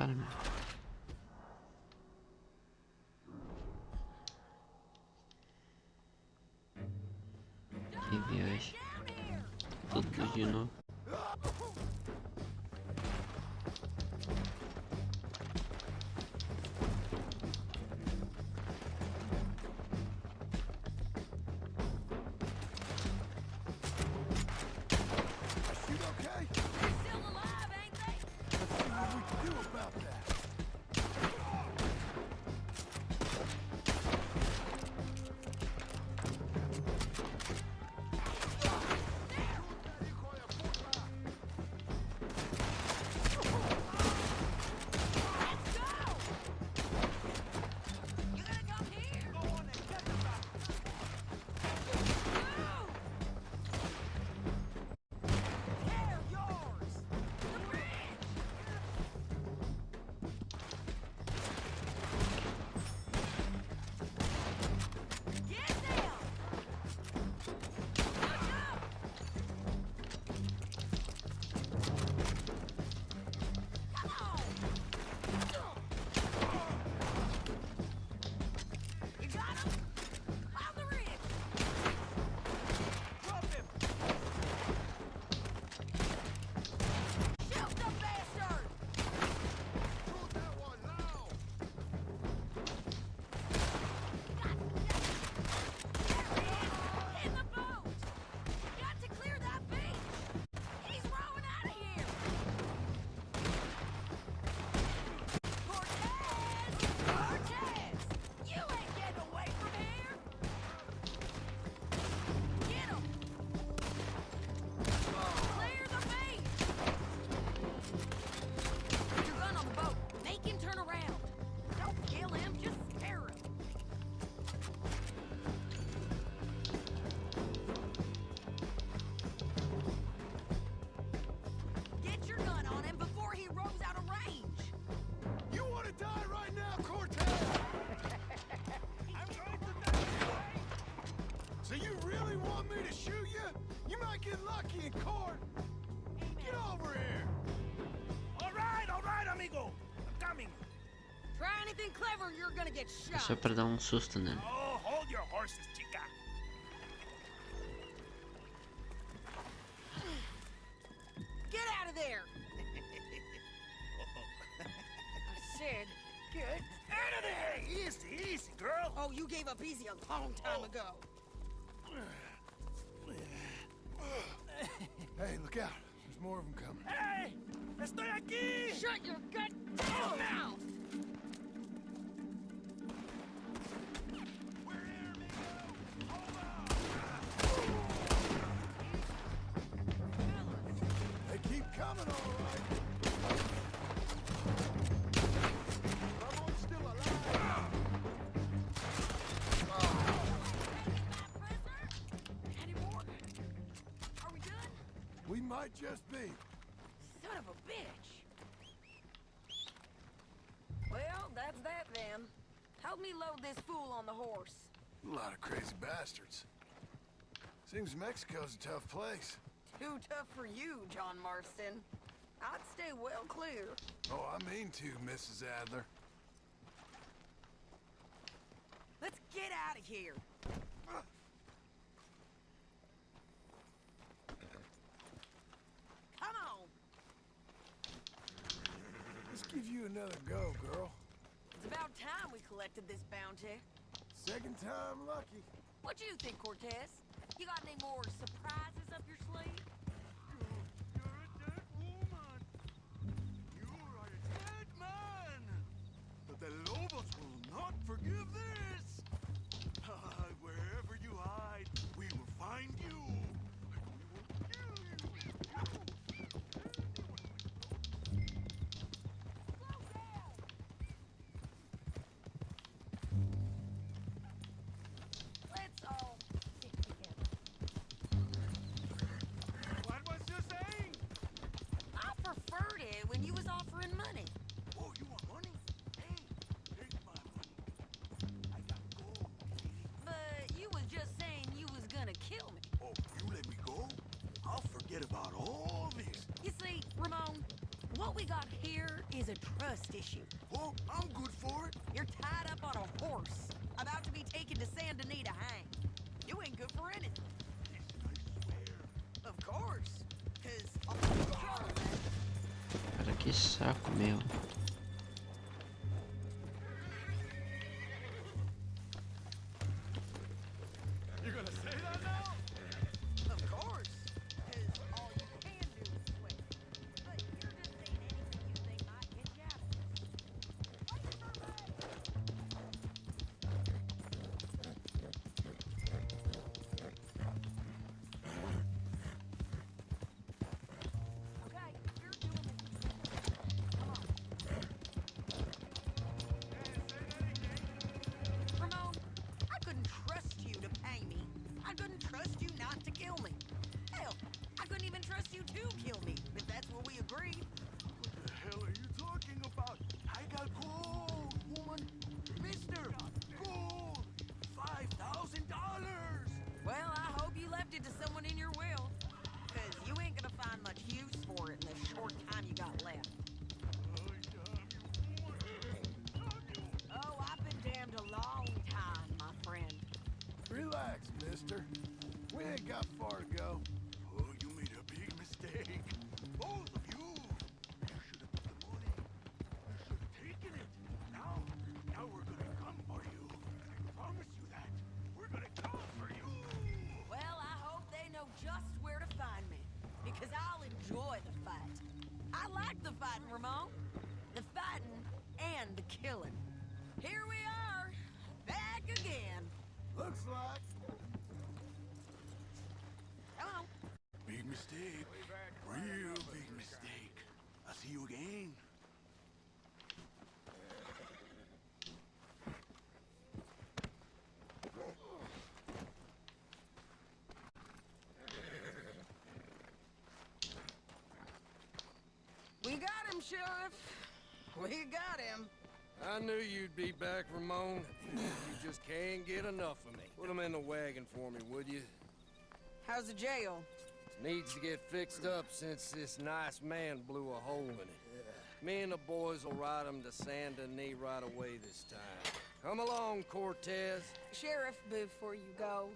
Speaker 1: para, meu. Que viagem. Tudo de novo.
Speaker 3: lucky in court. Get over here.
Speaker 6: All right, amigo. I'm coming.
Speaker 8: Try anything clever, you're gonna get shot.
Speaker 1: Só pra dar susto nele.
Speaker 6: Oh, hold your horses, chica.
Speaker 8: Get out of there. I said, get
Speaker 6: Out of there! Easy, easy, girl.
Speaker 8: Oh, you gave up easy a long time ago.
Speaker 3: Hey, look out. There's more of them coming.
Speaker 6: Hey! Estoy aquí!
Speaker 8: Shut your goddamn mouth!
Speaker 3: They keep coming, all right. Someone's still alive.
Speaker 8: Any more? Are we done?
Speaker 3: We might just be.
Speaker 8: Son of a bitch. Well, that's that then. Help me load this fool on the horse.
Speaker 3: A lot of crazy bastards. Seems Mexico's a tough place.
Speaker 8: Too tough for you, John Marston. I'd stay well clear.
Speaker 3: Oh, I mean to, Mrs. Adler.
Speaker 8: Let's get out of here. Come on.
Speaker 3: Let's give you another go, girl.
Speaker 8: It's about time we collected this bounty.
Speaker 3: Second time lucky.
Speaker 8: What do you think, Cortez? You got any more surprises up your sleeve?
Speaker 10: You're a dead woman. You are a dead man. But the Lobos will not forgive this. Wherever you hide, we will find you. And we will kill you.
Speaker 8: Let's all stick together.
Speaker 10: What was you saying?
Speaker 8: I preferred it when you was offering money.
Speaker 10: Oh, you want money? Hey, take my money. I got gold.
Speaker 8: But you was just saying you was gonna kill me.
Speaker 10: Oh, you let me go? I'll forget about all this.
Speaker 8: You see, Ramon, What we got here is a trust issue.
Speaker 3: Oh, I'm good for it.
Speaker 8: You're tied up on a horse, about to be taken to Saint Denis to hang. You ain't good for anything. Of course, because I'll be in trouble then.
Speaker 1: Cara, que saco, meu.
Speaker 10: You gonna say that now?
Speaker 8: Of course, because all you can do is swear. But you're just saying anything you think might get you out of this. Wait for me! Okay, you're doing it. Come on. Ramon, I couldn't trust you to pay me. I couldn't trust you not to kill me. Hell, I couldn't even trust you to kill me, if that's what we agreed.
Speaker 3: What the hell are you talking about? I got gold, woman. Mister, gold. $5,000.
Speaker 8: Well, I hope you left it to someone in your will. Because you ain't gonna find much use for it in the short time you got left. Oh, I've been damned a long time, my friend.
Speaker 3: Relax, mister. We ain't got far to go. Oh, you made a big mistake. Both of you. You should have took the money. You should have taken it. Now we're gonna come for you. I promise you that. We're gonna come for you.
Speaker 8: Well, I hope they know just where to find me. Because I'll enjoy the fight. I like the fighting, Ramon. The fighting and the killing. Here we are, back again.
Speaker 3: Looks like
Speaker 8: Come on.
Speaker 3: big mistake. Real big mistake. I'll see you again.
Speaker 8: We got him, Sheriff. We got him.
Speaker 6: I knew you'd be back, Ramon. You just can't get enough of me. Put him in the wagon for me, would you?
Speaker 8: How's the jail?
Speaker 6: Needs to get fixed up since this nice man blew a hole in it. Me and the boys will ride him to Saint Denis right away this time. Come along, Cortez.
Speaker 8: Sheriff, before you go,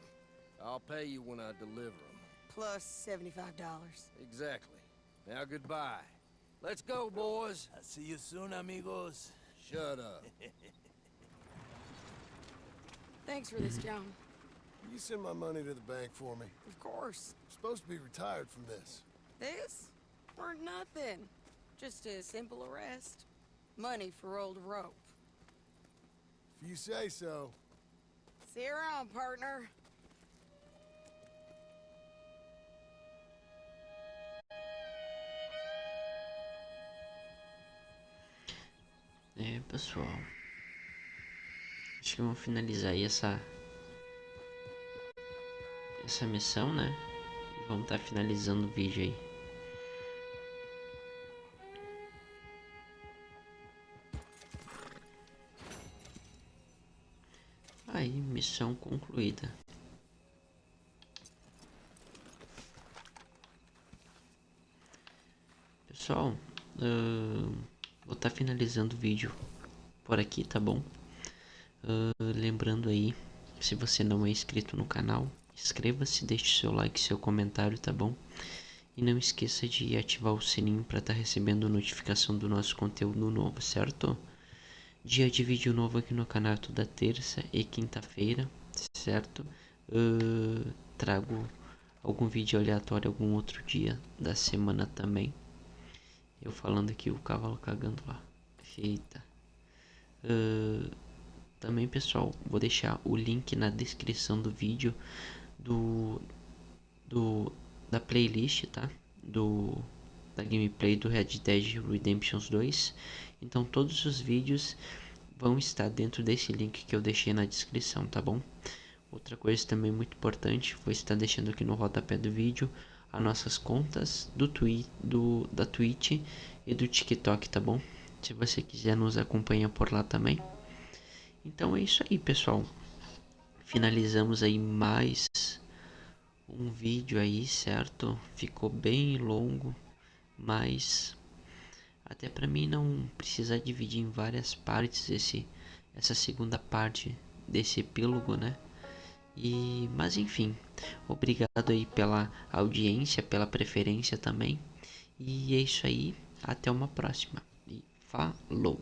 Speaker 6: I'll pay you when I deliver him.
Speaker 8: plus $75.
Speaker 6: Exactly. Now goodbye. Let's go, boys.
Speaker 3: I'll see you soon, amigos.
Speaker 6: Shut up.
Speaker 8: Thanks for this, John.
Speaker 3: You send my money to the bank for me.
Speaker 8: Of course.
Speaker 3: I'm supposed to be retired from this.
Speaker 8: This? For nothing. Just a simple arrest. Money for old rope.
Speaker 3: If you say so.
Speaker 8: See you around, partner.
Speaker 1: É, pessoal. Acho que vamos finalizar aí essa missão, né? E vamos estar finalizando o vídeo aí. Aí, missão concluída. Pessoal, vou estar finalizando o vídeo por aqui, tá bom? Lembrando aí, se você não é inscrito no canal, inscreva-se, deixe seu like, seu comentário, tá bom? E não esqueça de ativar o sininho para estar recebendo notificação do nosso conteúdo novo, certo? Dia de vídeo novo aqui no canal toda terça e quinta-feira, certo? Trago algum vídeo aleatório algum outro dia da semana também. Eu falando aqui, o cavalo cagando lá. Eita. Também, pessoal, vou deixar o link na descrição do vídeo da playlist, tá? Da gameplay do Red Dead Redemption 2. Então todos os vídeos vão estar dentro desse link que eu deixei na descrição, tá bom? Outra coisa também muito importante, vou estar deixando aqui no rodapé do vídeo as nossas contas da Twitch e do TikTok, tá bom? Se você quiser nos acompanhar por lá também. Então é isso aí, pessoal. Finalizamos aí mais um vídeo aí, certo? Ficou bem longo, mas Até pra mim não precisar dividir em várias partes essa segunda parte desse epílogo, né? Mas enfim, obrigado aí pela audiência, pela preferência também. E é isso aí, até uma próxima. E falou!